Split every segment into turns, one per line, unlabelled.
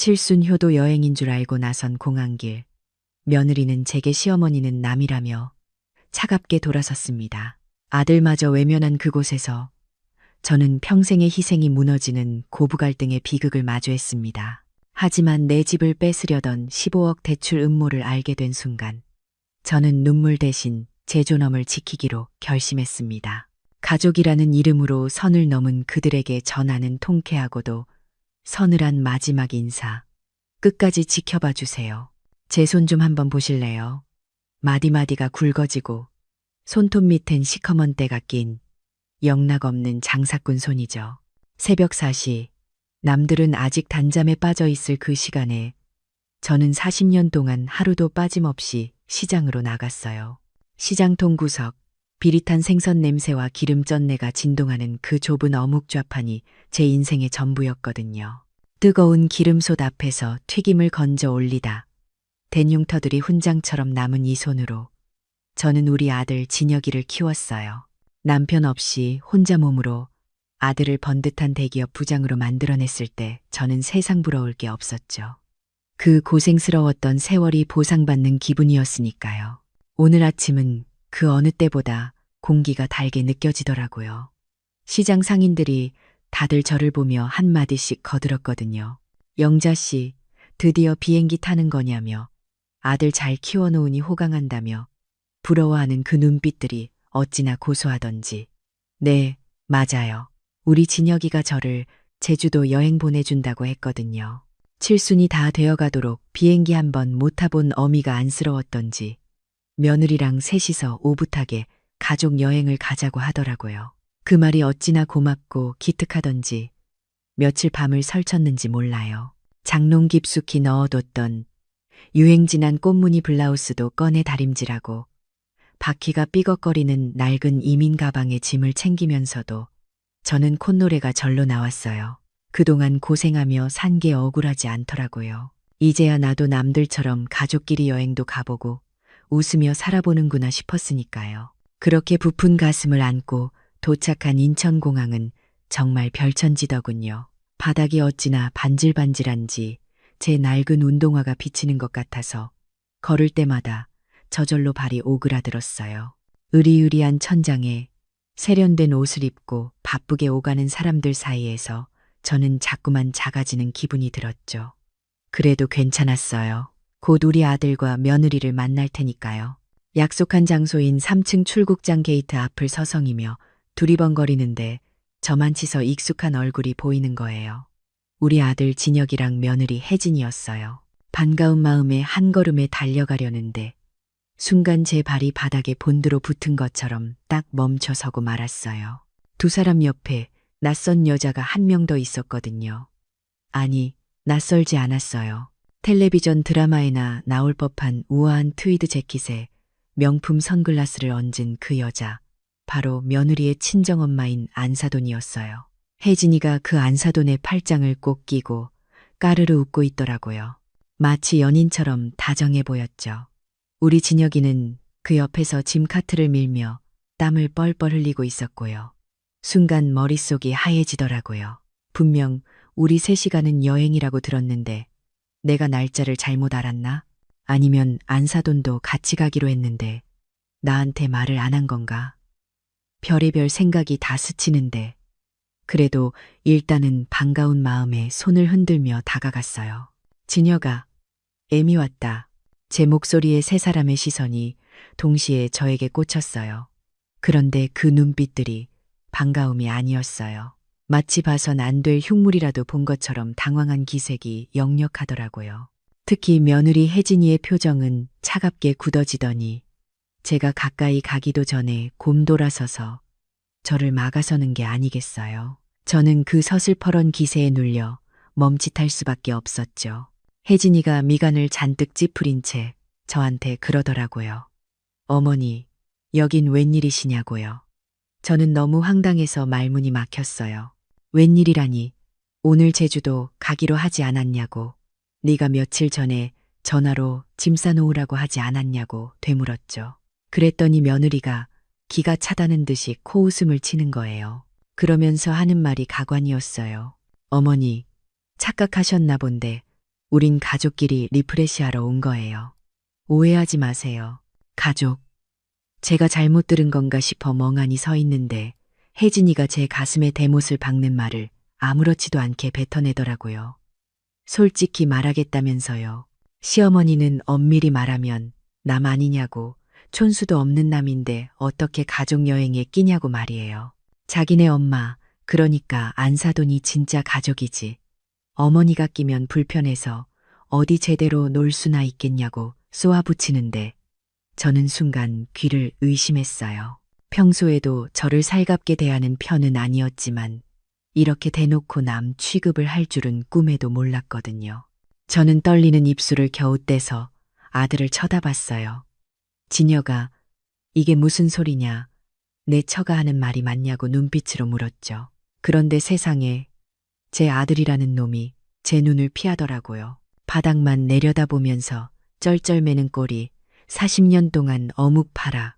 칠순효도 여행인 줄 알고 나선 공항길. 며느리는 제게 시어머니는 남이라며 차갑게 돌아섰습니다. 아들마저 외면한 그곳에서 저는 평생의 희생이 무너지는 고부 갈등의 비극을 마주했습니다. 하지만 내 집을 뺏으려던 15억 대출 음모를 알게 된 순간 저는 눈물 대신 제 존엄을 지키기로 결심했습니다. 가족이라는 이름으로 선을 넘은 그들에게 전하는 통쾌하고도 서늘한 마지막 인사. 끝까지 지켜봐 주세요. 제 손 좀 한번 보실래요? 마디마디가 굵어지고 손톱 밑엔 시커먼 때가 낀 영락없는 장사꾼 손이죠. 새벽 4시, 남들은 아직 단잠에 빠져 있을 그 시간에 저는 40년 동안 하루도 빠짐없이 시장으로 나갔어요. 시장통 구석, 비릿한 생선 냄새와 기름 쩐내가 진동하는 그 좁은 어묵 좌판이 제 인생의 전부였거든요. 뜨거운 기름솥 앞에서 튀김을 건져 올리다 된흉터들이 훈장처럼 남은 이 손으로 저는 우리 아들 진혁이를 키웠어요. 남편 없이 혼자 몸으로 아들을 번듯한 대기업 부장으로 만들어냈을 때 저는 세상 부러울 게 없었죠. 그 고생스러웠던 세월이 보상받는 기분이었으니까요. 오늘 아침은 그 어느 때보다 공기가 달게 느껴지더라고요. 시장 상인들이 다들 저를 보며 한마디씩 거들었거든요. 영자 씨, 드디어 비행기 타는 거냐며, 아들 잘 키워놓으니 호강한다며, 부러워하는 그 눈빛들이 어찌나 고소하던지. 네, 맞아요. 우리 진혁이가 저를 제주도 여행 보내준다고 했거든요. 칠순이 다 되어가도록 비행기 한 번 못 타본 어미가 안쓰러웠던지 며느리랑 셋이서 오붓하게 가족 여행을 가자고 하더라고요. 그 말이 어찌나 고맙고 기특하던지 며칠 밤을 설쳤는지 몰라요. 장롱 깊숙이 넣어뒀던 유행 지난 꽃무늬 블라우스도 꺼내 다림질하고 바퀴가 삐걱거리는 낡은 이민 가방에 짐을 챙기면서도 저는 콧노래가 절로 나왔어요. 그동안 고생하며 산 게 억울하지 않더라고요. 이제야 나도 남들처럼 가족끼리 여행도 가보고 웃으며 살아보는구나 싶었으니까요. 그렇게 부푼 가슴을 안고 도착한 인천공항은 정말 별천지더군요. 바닥이 어찌나 반질반질한지 제 낡은 운동화가 비치는 것 같아서 걸을 때마다 저절로 발이 오그라들었어요. 으리으리한 천장에 세련된 옷을 입고 바쁘게 오가는 사람들 사이에서 저는 자꾸만 작아지는 기분이 들었죠. 그래도 괜찮았어요. 곧 우리 아들과 며느리를 만날 테니까요. 약속한 장소인 3층 출국장 게이트 앞을 서성이며 두리번거리는데 저만치서 익숙한 얼굴이 보이는 거예요. 우리 아들 진혁이랑 며느리 혜진이었어요. 반가운 마음에 한 걸음에 달려가려는데 순간 제 발이 바닥에 본드로 붙은 것처럼 딱 멈춰서고 말았어요. 두 사람 옆에 낯선 여자가 한 명 더 있었거든요. 아니, 낯설지 않았어요. 텔레비전 드라마에나 나올 법한 우아한 트위드 재킷에 명품 선글라스를 얹은 그 여자, 바로 며느리의 친정엄마인 안사돈이었어요. 혜진이가 그 안사돈의 팔짱을 꼭 끼고 까르르 웃고 있더라고요. 마치 연인처럼 다정해 보였죠. 우리 진혁이는 그 옆에서 짐카트를 밀며 땀을 뻘뻘 흘리고 있었고요. 순간 머릿속이 하얘지더라고요. 분명 우리 셋이 가는 여행이라고 들었는데 내가 날짜를 잘못 알았나? 아니면 안사돈도 같이 가기로 했는데 나한테 말을 안 한 건가? 별의별 생각이 다 스치는데 그래도 일단은 반가운 마음에 손을 흔들며 다가갔어요. 진혁아, 애미 왔다. 제 목소리에 세 사람의 시선이 동시에 저에게 꽂혔어요. 그런데 그 눈빛들이 반가움이 아니었어요. 마치 봐선 안 될 흉물이라도 본 것처럼 당황한 기색이 역력하더라고요. 특히 며느리 혜진이의 표정은 차갑게 굳어지더니 제가 가까이 가기도 전에 곰돌아서서 저를 막아서는 게 아니겠어요. 저는 그 서슬퍼런 기세에 눌려 멈칫할 수밖에 없었죠. 혜진이가 미간을 잔뜩 찌푸린 채 저한테 그러더라고요. 어머니, 여긴 웬일이시냐고요. 저는 너무 황당해서 말문이 막혔어요. 웬일이라니, 오늘 제주도 가기로 하지 않았냐고, 네가 며칠 전에 전화로 짐 싸놓으라고 하지 않았냐고 되물었죠. 그랬더니 며느리가 기가 차다는 듯이 코웃음을 치는 거예요. 그러면서 하는 말이 가관이었어요. 어머니, 착각하셨나 본데 우린 가족끼리 리프레시하러 온 거예요. 오해하지 마세요. 가족. 제가 잘못 들은 건가 싶어 멍하니 서 있는데 혜진이가 제 가슴에 대못을 박는 말을 아무렇지도 않게 뱉어내더라고요. 솔직히 말하겠다면서요. 시어머니는 엄밀히 말하면 남 아니냐고, 촌수도 없는 남인데 어떻게 가족여행에 끼냐고 말이에요. 자기네 엄마, 그러니까 안사돈이 진짜 가족이지. 어머니가 끼면 불편해서 어디 제대로 놀 수나 있겠냐고 쏘아붙이는데 저는 순간 귀를 의심했어요. 평소에도 저를 살갑게 대하는 편은 아니었지만 이렇게 대놓고 남 취급을 할 줄은 꿈에도 몰랐거든요. 저는 떨리는 입술을 겨우 떼서 아들을 쳐다봤어요. 진여가 이게 무슨 소리냐, 내 처가 하는 말이 맞냐고 눈빛으로 물었죠. 그런데 세상에 제 아들이라는 놈이 제 눈을 피하더라고요. 바닥만 내려다보면서 쩔쩔매는 꼴이 40년 동안 어묵 팔아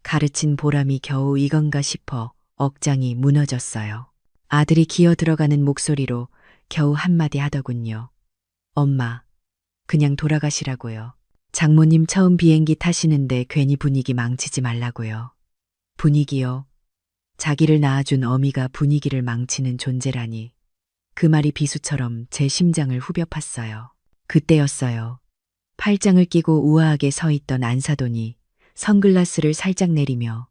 가르친 보람이 겨우 이건가 싶어 억장이 무너졌어요. 아들이 기어 들어가는 목소리로 겨우 한마디 하더군요. 엄마, 그냥 돌아가시라고요. 장모님 처음 비행기 타시는데 괜히 분위기 망치지 말라고요. 분위기요? 자기를 낳아준 어미가 분위기를 망치는 존재라니. 그 말이 비수처럼 제 심장을 후벼 팠어요. 그때였어요. 팔짱을 끼고 우아하게 서 있던 안사돈이 선글라스를 살짝 내리며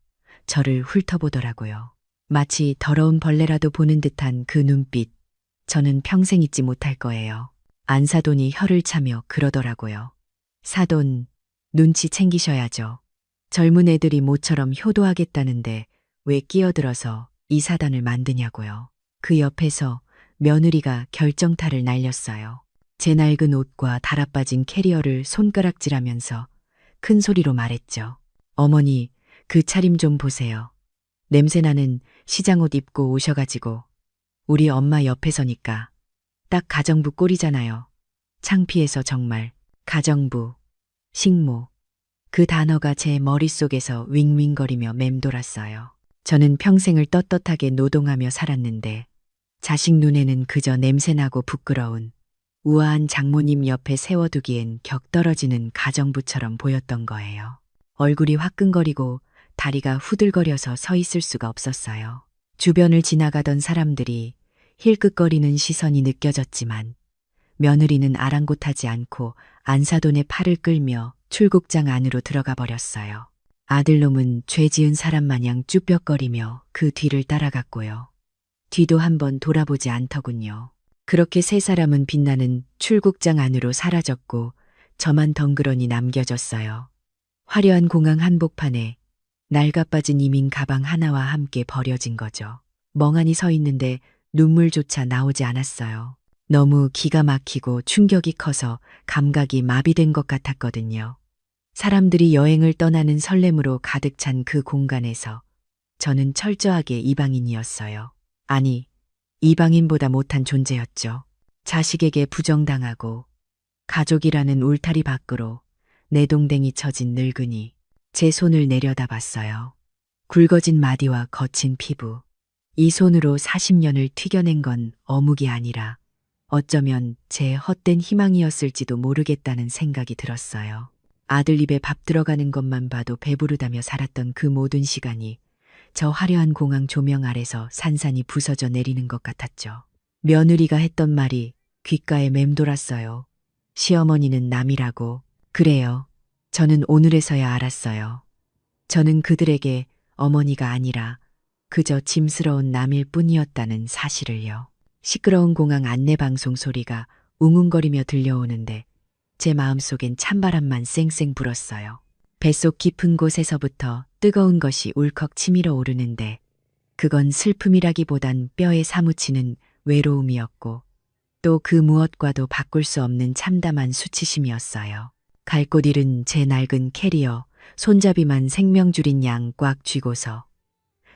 저를 훑어보더라고요. 마치 더러운 벌레라도 보는 듯한 그 눈빛. 저는 평생 잊지 못할 거예요. 안사돈이 혀를 차며 그러더라고요. 사돈, 눈치 챙기셔야죠. 젊은 애들이 모처럼 효도하겠다는데 왜 끼어들어서 이 사단을 만드냐고요. 그 옆에서 며느리가 결정타를 날렸어요. 제 낡은 옷과 달아빠진 캐리어를 손가락질하면서 큰 소리로 말했죠. 어머니, 그 차림 좀 보세요. 냄새나는 시장옷 입고 오셔가지고 우리 엄마 옆에 서니까 딱 가정부 꼴이잖아요. 창피해서 정말. 가정부, 식모, 그 단어가 제 머릿속에서 윙윙거리며 맴돌았어요. 저는 평생을 떳떳하게 노동하며 살았는데 자식 눈에는 그저 냄새나고 부끄러운 우아한 장모님 옆에 세워두기엔 격떨어지는 가정부처럼 보였던 거예요. 얼굴이 화끈거리고 다리가 후들거려서 서 있을 수가 없었어요. 주변을 지나가던 사람들이 힐끗거리는 시선이 느껴졌지만 며느리는 아랑곳하지 않고 안사돈의 팔을 끌며 출국장 안으로 들어가 버렸어요. 아들놈은 죄 지은 사람 마냥 쭈뼛거리며 그 뒤를 따라갔고요. 뒤도 한번 돌아보지 않더군요. 그렇게 세 사람은 빛나는 출국장 안으로 사라졌고 저만 덩그러니 남겨졌어요. 화려한 공항 한복판에 낡아빠진 이민 가방 하나와 함께 버려진 거죠. 멍하니 서 있는데 눈물조차 나오지 않았어요. 너무 기가 막히고 충격이 커서 감각이 마비된 것 같았거든요. 사람들이 여행을 떠나는 설렘으로 가득 찬 그 공간에서 저는 철저하게 이방인이었어요. 아니, 이방인보다 못한 존재였죠. 자식에게 부정당하고 가족이라는 울타리 밖으로 내동댕이 쳐진 늙은이. 제 손을 내려다봤어요. 굵어진 마디와 거친 피부. 이 손으로 40년을 튀겨낸 건 어묵이 아니라 어쩌면 제 헛된 희망이었을지도 모르겠다는 생각이 들었어요. 아들 입에 밥 들어가는 것만 봐도 배부르다며 살았던 그 모든 시간이 저 화려한 공항 조명 아래서 산산이 부서져 내리는 것 같았죠. 며느리가 했던 말이 귓가에 맴돌았어요. 시어머니는 남이라고. 그래요. 저는 오늘에서야 알았어요. 저는 그들에게 어머니가 아니라 그저 짐스러운 남일 뿐이었다는 사실을요. 시끄러운 공항 안내방송 소리가 웅웅거리며 들려오는데 제 마음속엔 찬바람만 쌩쌩 불었어요. 뱃속 깊은 곳에서부터 뜨거운 것이 울컥 치밀어 오르는데 그건 슬픔이라기보단 뼈에 사무치는 외로움이었고 또 그 무엇과도 바꿀 수 없는 참담한 수치심이었어요. 갈 곳 잃은 제 낡은 캐리어, 손잡이만 생명줄인 양 꽉 쥐고서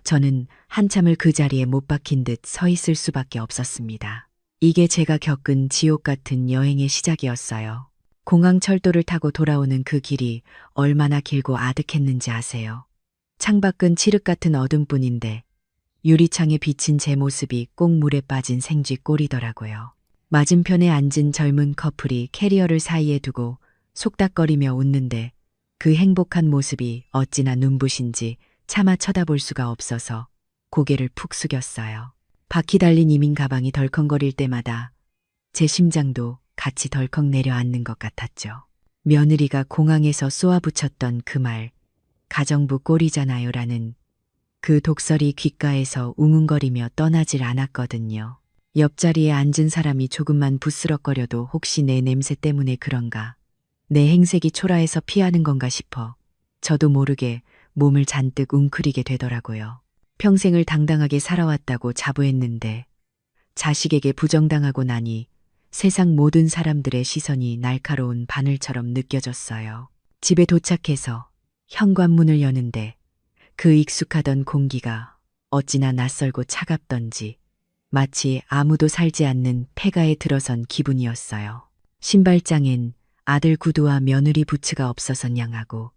저는 한참을 그 자리에 못 박힌 듯 서 있을 수밖에 없었습니다. 이게 제가 겪은 지옥 같은 여행의 시작이었어요. 공항 철도를 타고 돌아오는 그 길이 얼마나 길고 아득했는지 아세요? 창밖은 칠흑 같은 어둠뿐인데 유리창에 비친 제 모습이 꼭 물에 빠진 생쥐 꼴이더라고요. 맞은편에 앉은 젊은 커플이 캐리어를 사이에 두고 속닥거리며 웃는데 그 행복한 모습이 어찌나 눈부신지 차마 쳐다볼 수가 없어서 고개를 푹 숙였어요. 바퀴 달린 이민 가방이 덜컹거릴 때마다 제 심장도 같이 덜컥 내려앉는 것 같았죠. 며느리가 공항에서 쏘아붙였던 그 말, 가정부 꼴이잖아요 라는 그 독설이 귓가에서 웅웅거리며 떠나질 않았거든요. 옆자리에 앉은 사람이 조금만 부스럭거려도 혹시 내 냄새 때문에 그런가, 내 행색이 초라해서 피하는 건가 싶어 저도 모르게 몸을 잔뜩 웅크리게 되더라고요. 평생을 당당하게 살아왔다고 자부했는데 자식에게 부정당하고 나니 세상 모든 사람들의 시선이 날카로운 바늘처럼 느껴졌어요. 집에 도착해서 현관문을 여는데 그 익숙하던 공기가 어찌나 낯설고 차갑던지 마치 아무도 살지 않는 폐가에 들어선 기분이었어요. 신발장엔 아들 구두와 며느리 부츠가 없어서 냥하고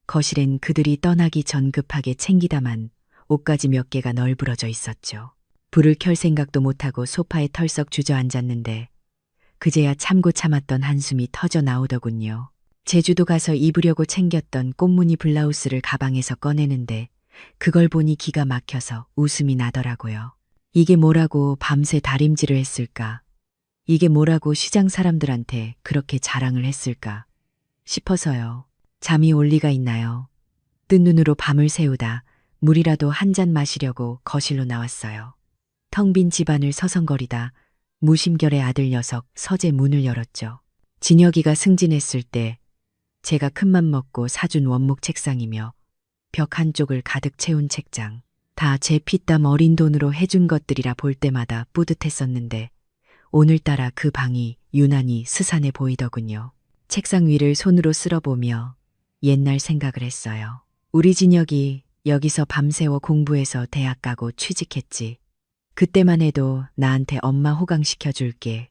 거실엔 그들이 떠나기 전 급하게 챙기다만 옷가지 몇 개가 널브러져 있었죠. 불을 켤 생각도 못하고 소파에 털썩 주저앉았는데 그제야 참고 참았던 한숨이 터져 나오더군요. 제주도 가서 입으려고 챙겼던 꽃무늬 블라우스를 가방에서 꺼내는데 그걸 보니 기가 막혀서 웃음이 나더라고요. 이게 뭐라고 밤새 다림질을 했을까? 이게 뭐라고 시장 사람들한테 그렇게 자랑을 했을까? 싶어서요. 잠이 올 리가 있나요? 뜬 눈으로 밤을 새우다 물이라도 한 잔 마시려고 거실로 나왔어요. 텅 빈 집안을 서성거리다 무심결에 아들 녀석 서재 문을 열었죠. 진혁이가 승진했을 때 제가 큰맘 먹고 사준 원목 책상이며 벽 한쪽을 가득 채운 책장, 다 제 피땀 어린 돈으로 해준 것들이라 볼 때마다 뿌듯했었는데 오늘따라 그 방이 유난히 스산해 보이더군요. 책상 위를 손으로 쓸어보며 옛날 생각을 했어요. 우리 진혁이 여기서 밤새워 공부해서 대학 가고 취직했지. 그때만 해도 나한테 엄마 호강시켜줄게.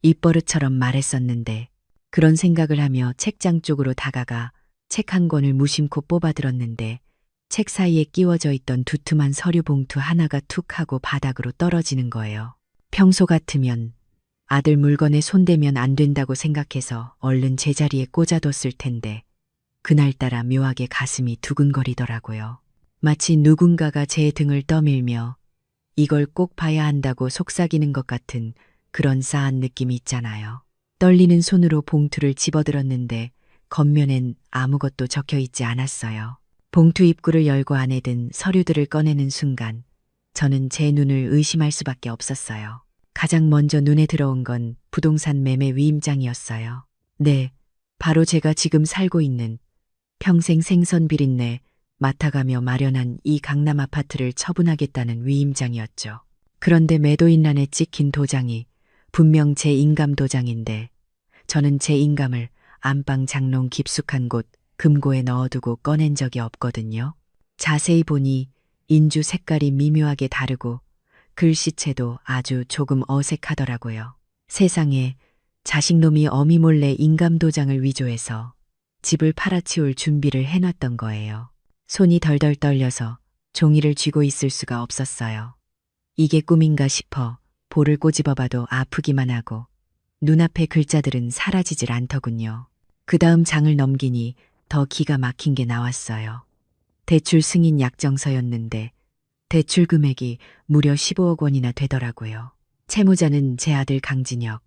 입버릇처럼 말했었는데 그런 생각을 하며 책장 쪽으로 다가가 책 한 권을 무심코 뽑아들었는데 책 사이에 끼워져 있던 두툼한 서류 봉투 하나가 툭 하고 바닥으로 떨어지는 거예요. 평소 같으면 아들 물건에 손대면 안 된다고 생각해서 얼른 제자리에 꽂아뒀을 텐데 그날따라 묘하게 가슴이 두근거리더라고요. 마치 누군가가 제 등을 떠밀며 이걸 꼭 봐야 한다고 속삭이는 것 같은 그런 싸한 느낌이 있잖아요. 떨리는 손으로 봉투를 집어들었는데 겉면엔 아무것도 적혀 있지 않았어요. 봉투 입구를 열고 안에 든 서류들을 꺼내는 순간 저는 제 눈을 의심할 수밖에 없었어요. 가장 먼저 눈에 들어온 건 부동산 매매 위임장이었어요. 네, 바로 제가 지금 살고 있는 평생 생선 비린내 맡아가며 마련한 이 강남 아파트를 처분하겠다는 위임장이었죠. 그런데 매도인란에 찍힌 도장이 분명 제 인감 도장인데 저는 제 인감을 안방 장롱 깊숙한 곳 금고에 넣어두고 꺼낸 적이 없거든요. 자세히 보니 인주 색깔이 미묘하게 다르고 글씨체도 아주 조금 어색하더라고요. 세상에, 자식놈이 어미 몰래 인감 도장을 위조해서 집을 팔아치울 준비를 해놨던 거예요. 손이 덜덜 떨려서 종이를 쥐고 있을 수가 없었어요. 이게 꿈인가 싶어 볼을 꼬집어봐도 아프기만 하고 눈앞의 글자들은 사라지질 않더군요. 그 다음 장을 넘기니 더 기가 막힌 게 나왔어요. 대출 승인 약정서였는데 대출 금액이 무려 15억 원이나 되더라고요. 채무자는 제 아들 강진혁,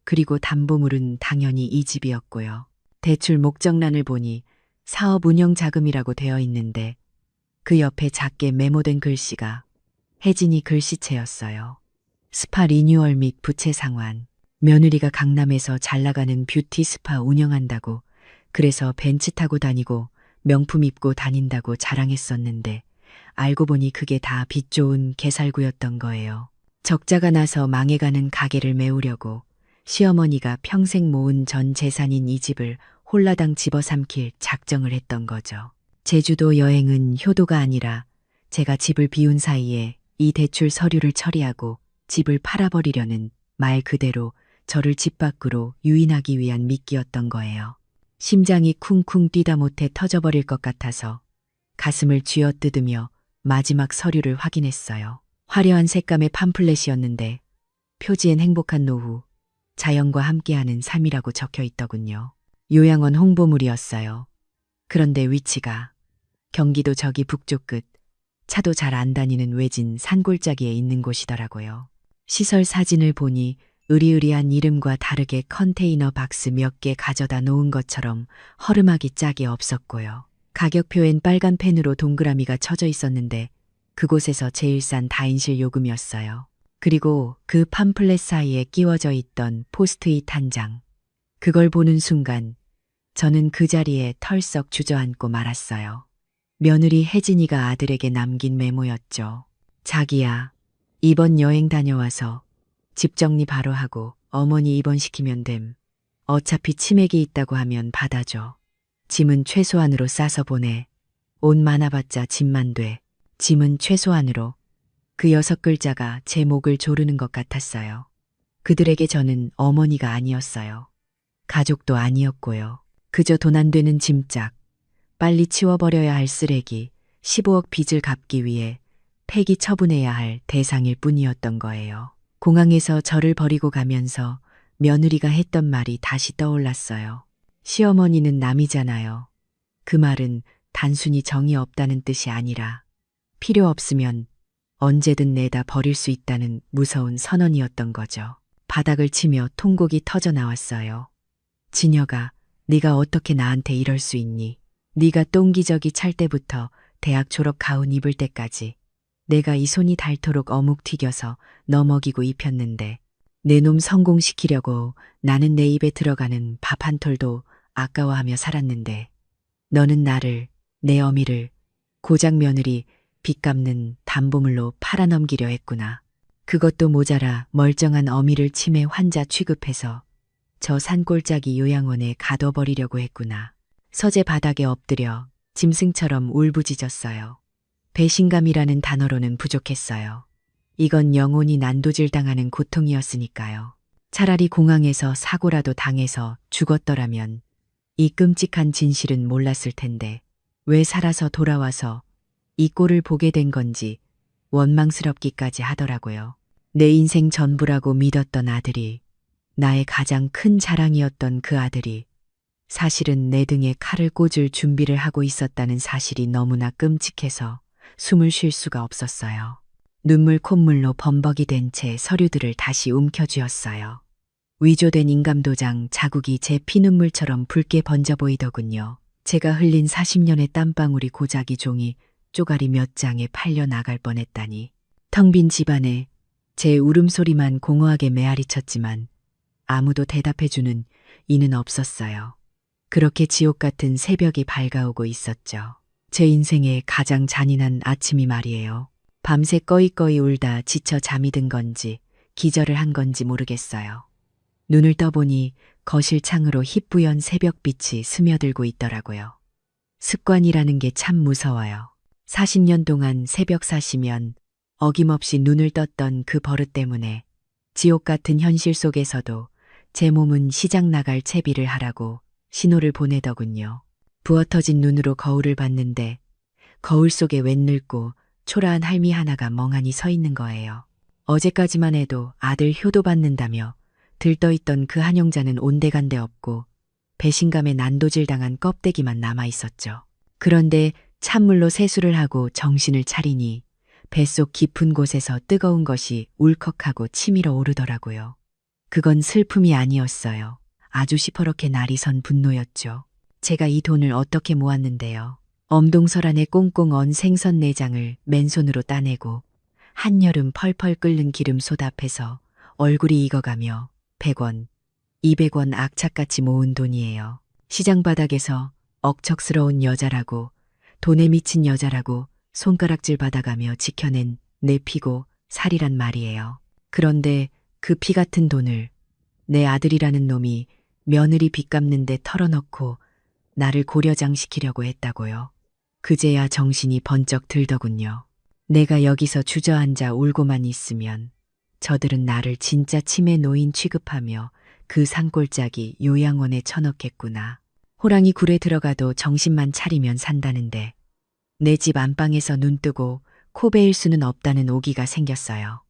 그리고 담보물은 당연히 이 집이었고요. 대출 목적란을 보니 사업 운영 자금이라고 되어 있는데 그 옆에 작게 메모된 글씨가 혜진이 글씨체였어요. 스파 리뉴얼 및 부채 상환. 며느리가 강남에서 잘 나가는 뷰티 스파 운영한다고, 그래서 벤츠 타고 다니고 명품 입고 다닌다고 자랑했었는데 알고 보니 그게 다 빚 좋은 개살구였던 거예요. 적자가 나서 망해가는 가게를 메우려고 시어머니가 평생 모은 전 재산인 이 집을 홀라당 집어삼킬 작정을 했던 거죠. 제주도 여행은 효도가 아니라 제가 집을 비운 사이에 이 대출 서류를 처리하고 집을 팔아버리려는 말 그대로 저를 집 밖으로 유인하기 위한 미끼였던 거예요. 심장이 쿵쿵 뛰다 못해 터져버릴 것 같아서 가슴을 쥐어뜯으며 마지막 서류를 확인했어요. 화려한 색감의 팜플렛이었는데 표지엔 행복한 노후, 자연과 함께하는 삶이라고 적혀 있더군요. 요양원 홍보물이었어요. 그런데 위치가 경기도 저기 북쪽 끝, 차도 잘 안 다니는 외진 산골짜기에 있는 곳이더라고요. 시설 사진을 보니 으리으리한 이름과 다르게 컨테이너 박스 몇 개 가져다 놓은 것처럼 허름하기 짝이 없었고요. 가격표엔 빨간 펜으로 동그라미가 쳐져 있었는데 그곳에서 제일 싼 다인실 요금이었어요. 그리고 그 팜플렛 사이에 끼워져 있던 포스트잇 한 장. 그걸 보는 순간 저는 그 자리에 털썩 주저앉고 말았어요. 며느리 혜진이가 아들에게 남긴 메모였죠. 자기야, 이번 여행 다녀와서 집 정리 바로 하고 어머니 입원시키면 됨. 어차피 치맥이 있다고 하면 받아줘. 짐은 최소한으로 싸서 보내. 옷 많아봤자 짐만 돼. 짐은 최소한으로. 그 6글자가 제 목을 조르는 것 같았어요. 그들에게 저는 어머니가 아니었어요. 가족도 아니었고요. 그저 돈 안 되는 짐짝, 빨리 치워버려야 할 쓰레기, 15억 빚을 갚기 위해 폐기 처분해야 할 대상일 뿐이었던 거예요. 공항에서 저를 버리고 가면서 며느리가 했던 말이 다시 떠올랐어요. 시어머니는 남이잖아요. 그 말은 단순히 정이 없다는 뜻이 아니라 필요 없으면 언제든 내다 버릴 수 있다는 무서운 선언이었던 거죠. 바닥을 치며 통곡이 터져 나왔어요. 진혁아, 네가 어떻게 나한테 이럴 수 있니? 네가 똥기저귀 찰 때부터 대학 졸업 가운 입을 때까지 내가 이 손이 닳도록 어묵 튀겨서 너 먹이고 입혔는데 내 놈 성공시키려고 나는 내 입에 들어가는 밥 한 톨도 아까워하며 살았는데 너는 나를, 내 어미를 고작 며느리 빚 갚는 담보물로 팔아넘기려 했구나. 그것도 모자라 멀쩡한 어미를 치매 환자 취급해서 저 산골짜기 요양원에 가둬버리려고 했구나. 서재 바닥에 엎드려 짐승처럼 울부짖었어요. 배신감이라는 단어로는 부족했어요. 이건 영혼이 난도질당하는 고통이었으니까요. 차라리 공항에서 사고라도 당해서 죽었더라면 이 끔찍한 진실은 몰랐을 텐데 왜 살아서 돌아와서 이 꼴을 보게 된 건지 원망스럽기까지 하더라고요. 내 인생 전부라고 믿었던 아들이, 나의 가장 큰 자랑이었던 그 아들이 사실은 내 등에 칼을 꽂을 준비를 하고 있었다는 사실이 너무나 끔찍해서 숨을 쉴 수가 없었어요. 눈물 콧물로 범벅이 된 채 서류들을 다시 움켜쥐었어요. 위조된 인감도장 자국이 제 피눈물처럼 붉게 번져 보이더군요. 제가 흘린 40년의 땀방울이 고작 이 종이 쪼가리 몇 장에 팔려 나갈 뻔했다니. 텅 빈 집안에 제 울음소리만 공허하게 메아리쳤지만 아무도 대답해주는 이는 없었어요. 그렇게 지옥 같은 새벽이 밝아오고 있었죠. 제 인생의 가장 잔인한 아침이 말이에요. 밤새 꺼이꺼이 울다 지쳐 잠이 든 건지 기절을 한 건지 모르겠어요. 눈을 떠보니 거실 창으로 희뿌연 새벽빛이 스며들고 있더라고요. 습관이라는 게 참 무서워요. 40년 동안 새벽 4시면 어김없이 눈을 떴던 그 버릇 때문에 지옥 같은 현실 속에서도 제 몸은 시장 나갈 채비를 하라고 신호를 보내더군요. 부어터진 눈으로 거울을 봤는데 거울 속에 웬 늙고 초라한 할미 하나가 멍하니 서 있는 거예요. 어제까지만 해도 아들 효도 받는다며 들떠있던 그 한영자는 온데간데 없고 배신감에 난도질당한 껍데기만 남아있었죠. 그런데 찬물로 세수를 하고 정신을 차리니 뱃속 깊은 곳에서 뜨거운 것이 울컥하고 치밀어 오르더라고요. 그건 슬픔이 아니었어요. 아주 시퍼렇게 날이 선 분노였죠. 제가 이 돈을 어떻게 모았는데요. 엄동설 안에 꽁꽁 언 생선 내장을 맨손으로 따내고 한여름 펄펄 끓는 기름 솥앞에서 얼굴이 익어가며 100원, 200원 악착같이 모은 돈이에요. 시장 바닥에서 억척스러운 여자라고, 돈에 미친 여자라고 손가락질 받아가며 지켜낸 내 피고 살이란 말이에요. 그런데 그 피 같은 돈을 내 아들이라는 놈이 며느리 빚 갚는데 털어넣고 나를 고려장시키려고 했다고요. 그제야 정신이 번쩍 들더군요. 내가 여기서 주저앉아 울고만 있으면 저들은 나를 진짜 치매 노인 취급하며 그 산골짜기 요양원에 쳐넣겠구나. 호랑이 굴에 들어가도 정신만 차리면 산다는데 내 집 안방에서 눈 뜨고 코 베일 수는 없다는 오기가 생겼어요.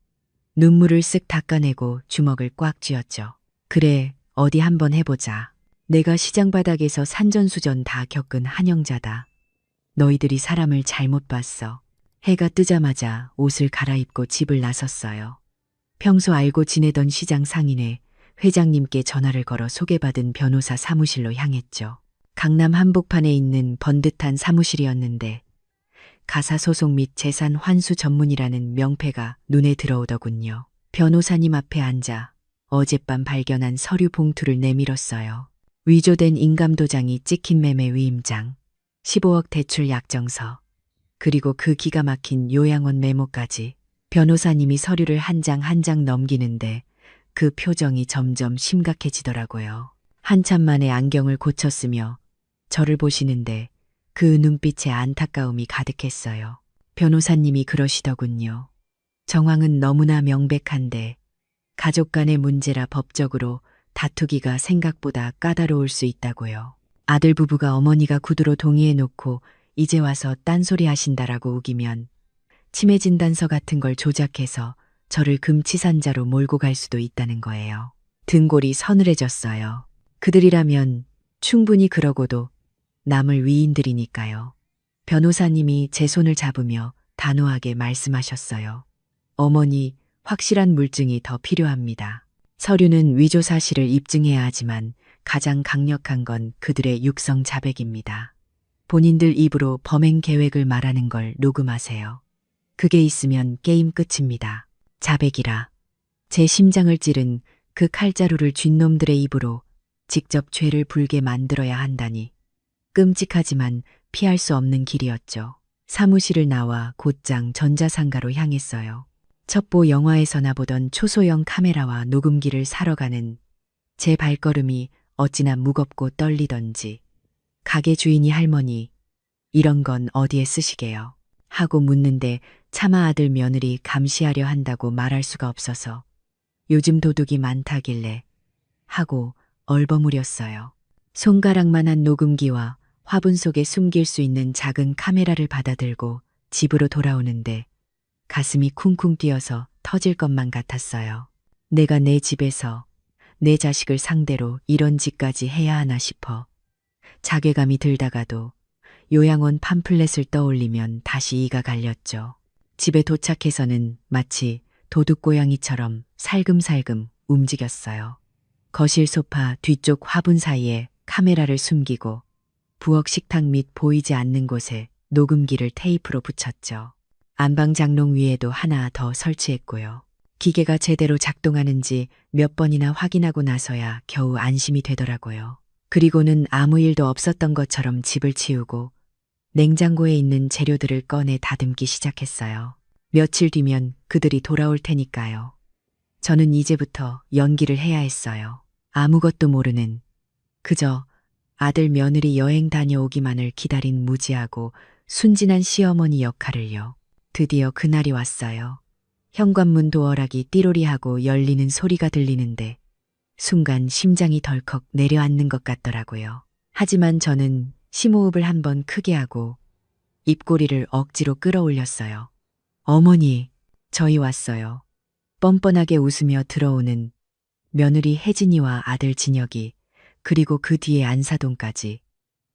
눈물을 쓱 닦아내고 주먹을 꽉 쥐었죠. 그래, 어디 한번 해보자. 내가 시장 바닥에서 산전수전 다 겪은 한영자다. 너희들이 사람을 잘못 봤어. 해가 뜨자마자 옷을 갈아입고 집을 나섰어요. 평소 알고 지내던 시장 상인회 회장님께 전화를 걸어 소개받은 변호사 사무실로 향했죠. 강남 한복판에 있는 번듯한 사무실이었는데 가사소송 및 재산 환수 전문이라는 명패가 눈에 들어오더군요. 변호사님 앞에 앉아 어젯밤 발견한 서류 봉투를 내밀었어요. 위조된 인감도장이 찍힌 매매 위임장, 15억 대출 약정서, 그리고 그 기가 막힌 요양원 메모까지. 변호사님이 서류를 한 장 한 장 넘기는데 그 표정이 점점 심각해지더라고요. 한참 만에 안경을 고쳤으며 저를 보시는데 그 눈빛에 안타까움이 가득했어요. 변호사님이 그러시더군요. 정황은 너무나 명백한데 가족 간의 문제라 법적으로 다투기가 생각보다 까다로울 수 있다고요. 아들 부부가 어머니가 구두로 동의해 놓고 이제 와서 딴소리 하신다라고 우기면 치매 진단서 같은 걸 조작해서 저를 금치산자로 몰고 갈 수도 있다는 거예요. 등골이 서늘해졌어요. 그들이라면 충분히 그러고도 남을 위인들이니까요. 변호사님이 제 손을 잡으며 단호하게 말씀하셨어요. 어머니, 확실한 물증이 더 필요합니다. 서류는 위조 사실을 입증해야 하지만 가장 강력한 건 그들의 육성 자백입니다. 본인들 입으로 범행 계획을 말하는 걸 녹음하세요. 그게 있으면 게임 끝입니다. 자백이라. 제 심장을 찌른 그 칼자루를 쥔 놈들의 입으로 직접 죄를 불게 만들어야 한다니. 끔찍하지만 피할 수 없는 길이었죠. 사무실을 나와 곧장 전자상가로 향했어요. 첩보 영화에서나 보던 초소형 카메라와 녹음기를 사러 가는 제 발걸음이 어찌나 무겁고 떨리던지. 가게 주인이 할머니, 이런 건 어디에 쓰시게요? 하고 묻는데 차마 아들 며느리 감시하려 한다고 말할 수가 없어서 요즘 도둑이 많다길래 하고 얼버무렸어요. 손가락만한 녹음기와 화분 속에 숨길 수 있는 작은 카메라를 받아들고 집으로 돌아오는데 가슴이 쿵쿵 뛰어서 터질 것만 같았어요. 내가 내 집에서 내 자식을 상대로 이런 짓까지 해야 하나 싶어 자괴감이 들다가도 요양원 팜플렛을 떠올리면 다시 이가 갈렸죠. 집에 도착해서는 마치 도둑고양이처럼 살금살금 움직였어요. 거실 소파 뒤쪽 화분 사이에 카메라를 숨기고 부엌 식탁 및 보이지 않는 곳에 녹음기를 테이프로 붙였죠. 안방 장롱 위에도 하나 더 설치했고요. 기계가 제대로 작동하는지 몇 번이나 확인하고 나서야 겨우 안심이 되더라고요. 그리고는 아무 일도 없었던 것처럼 집을 치우고 냉장고에 있는 재료들을 꺼내 다듬기 시작했어요. 며칠 뒤면 그들이 돌아올 테니까요. 저는 이제부터 연기를 해야 했어요. 아무것도 모르는, 그저 아들 며느리 여행 다녀오기만을 기다린 무지하고 순진한 시어머니 역할을요. 드디어 그날이 왔어요. 현관문 도어락이 띠로리하고 열리는 소리가 들리는데 순간 심장이 덜컥 내려앉는 것 같더라고요. 하지만 저는 심호흡을 한번 크게 하고 입꼬리를 억지로 끌어올렸어요. 어머니, 저희 왔어요. 뻔뻔하게 웃으며 들어오는 며느리 혜진이와 아들 진혁이, 그리고 그 뒤에 안사돈까지.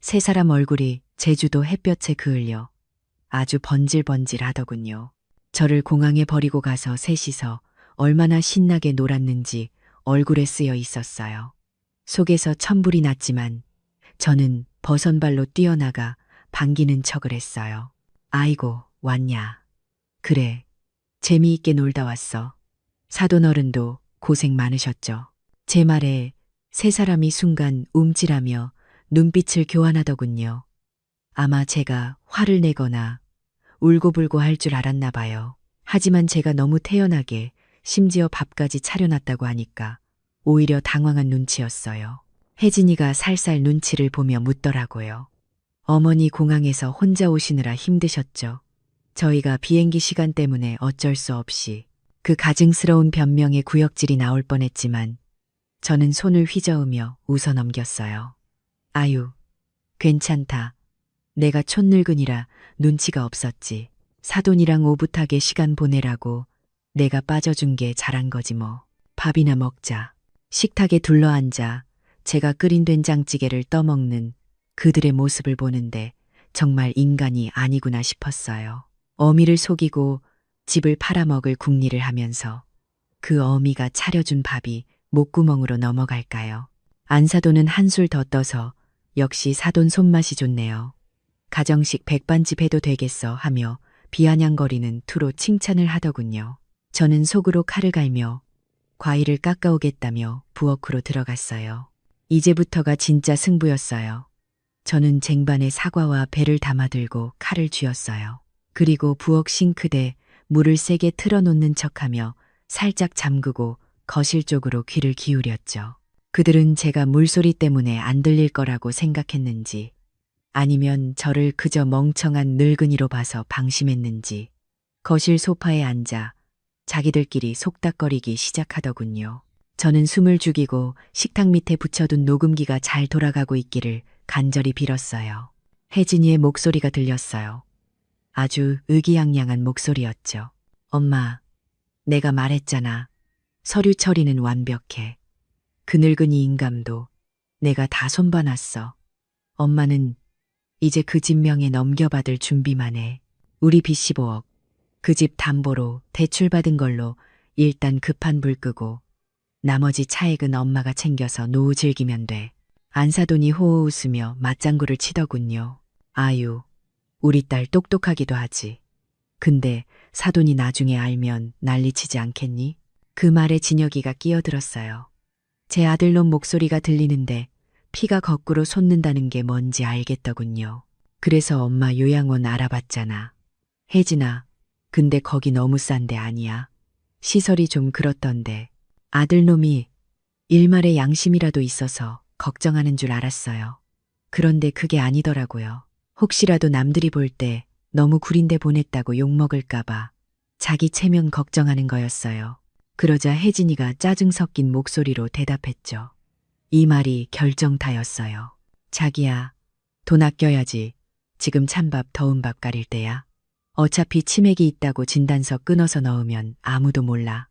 세 사람 얼굴이 제주도 햇볕에 그을려 아주 번질번질하더군요. 저를 공항에 버리고 가서 셋이서 얼마나 신나게 놀았는지 얼굴에 쓰여 있었어요. 속에서 천불이 났지만 저는 버선발로 뛰어나가 반기는 척을 했어요. 아이고, 왔냐. 그래, 재미있게 놀다 왔어. 사돈 어른도 고생 많으셨죠. 제 말에 세 사람이 순간 움찔하며 눈빛을 교환하더군요. 아마 제가 화를 내거나 울고불고 할 줄 알았나 봐요. 하지만 제가 너무 태연하게 심지어 밥까지 차려놨다고 하니까 오히려 당황한 눈치였어요. 혜진이가 살살 눈치를 보며 묻더라고요. 어머니 공항에서 혼자 오시느라 힘드셨죠. 저희가 비행기 시간 때문에 어쩔 수 없이. 그 가증스러운 변명에 구역질이 나올 뻔했지만 저는 손을 휘저으며 웃어 넘겼어요. 아유, 괜찮다. 내가 촌늙은이라 눈치가 없었지. 사돈이랑 오붓하게 시간 보내라고 내가 빠져준 게 잘한 거지 뭐. 밥이나 먹자. 식탁에 둘러앉아 제가 끓인 된장찌개를 떠먹는 그들의 모습을 보는데 정말 인간이 아니구나 싶었어요. 어미를 속이고 집을 팔아먹을 궁리를 하면서 그 어미가 차려준 밥이 목구멍으로 넘어갈까요? 안사돈은 한술 더 떠서 역시 사돈 손맛이 좋네요. 가정식 백반집 해도 되겠어 하며 비아냥거리는 투로 칭찬을 하더군요. 저는 속으로 칼을 갈며 과일을 깎아오겠다며 부엌으로 들어갔어요. 이제부터가 진짜 승부였어요. 저는 쟁반에 사과와 배를 담아들고 칼을 쥐었어요. 그리고 부엌 싱크대 물을 세게 틀어놓는 척하며 살짝 잠그고 거실 쪽으로 귀를 기울였죠. 그들은 제가 물소리 때문에 안 들릴 거라고 생각했는지 아니면 저를 그저 멍청한 늙은이로 봐서 방심했는지 거실 소파에 앉아 자기들끼리 속닥거리기 시작하더군요. 저는 숨을 죽이고 식탁 밑에 붙여둔 녹음기가 잘 돌아가고 있기를 간절히 빌었어요. 혜진이의 목소리가 들렸어요. 아주 의기양양한 목소리였죠. 엄마, 내가 말했잖아. 서류 처리는 완벽해. 그 늙은이 인감도 내가 다 손봐놨어. 엄마는 이제 그 집 명에 넘겨받을 준비만 해. 우리 빚 15억. 그 집 담보로 대출받은 걸로 일단 급한 불 끄고 나머지 차액은 엄마가 챙겨서 노후 즐기면 돼. 안사돈이 호호 웃으며 맞장구를 치더군요. 아유, 우리 딸 똑똑하기도 하지. 근데 사돈이 나중에 알면 난리치지 않겠니? 그 말에 진혁이가 끼어들었어요. 제 아들놈 목소리가 들리는데 피가 거꾸로 솟는다는 게 뭔지 알겠더군요. 그래서 엄마 요양원 알아봤잖아. 혜진아, 근데 거기 너무 싼데 아니야. 시설이 좀 그렇던데. 아들놈이 일말의 양심이라도 있어서 걱정하는 줄 알았어요. 그런데 그게 아니더라고요. 혹시라도 남들이 볼 때 너무 구린데 보냈다고 욕먹을까봐 자기 체면 걱정하는 거였어요. 그러자 혜진이가 짜증 섞인 목소리로 대답했죠. 이 말이 결정타였어요. 자기야, 돈 아껴야지. 지금 찬밥 더운 밥 가릴 때야. 어차피 치맥이 있다고 진단서 끊어서 넣으면 아무도 몰라.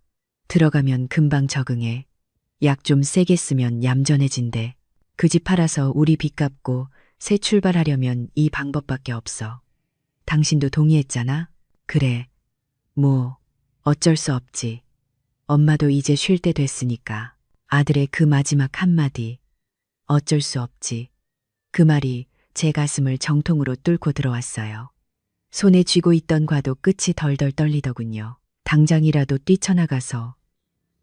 들어가면 금방 적응해. 약 좀 세게 쓰면 얌전해진대. 그 집 팔아서 우리 빚 갚고 새 출발하려면 이 방법밖에 없어. 당신도 동의했잖아? 그래. 뭐 어쩔 수 없지. 엄마도 이제 쉴 때 됐으니까. 아들의 그 마지막 한마디. 어쩔 수 없지. 그 말이 제 가슴을 정통으로 뚫고 들어왔어요. 손에 쥐고 있던 과도 끝이 덜덜 떨리더군요. 당장이라도 뛰쳐나가서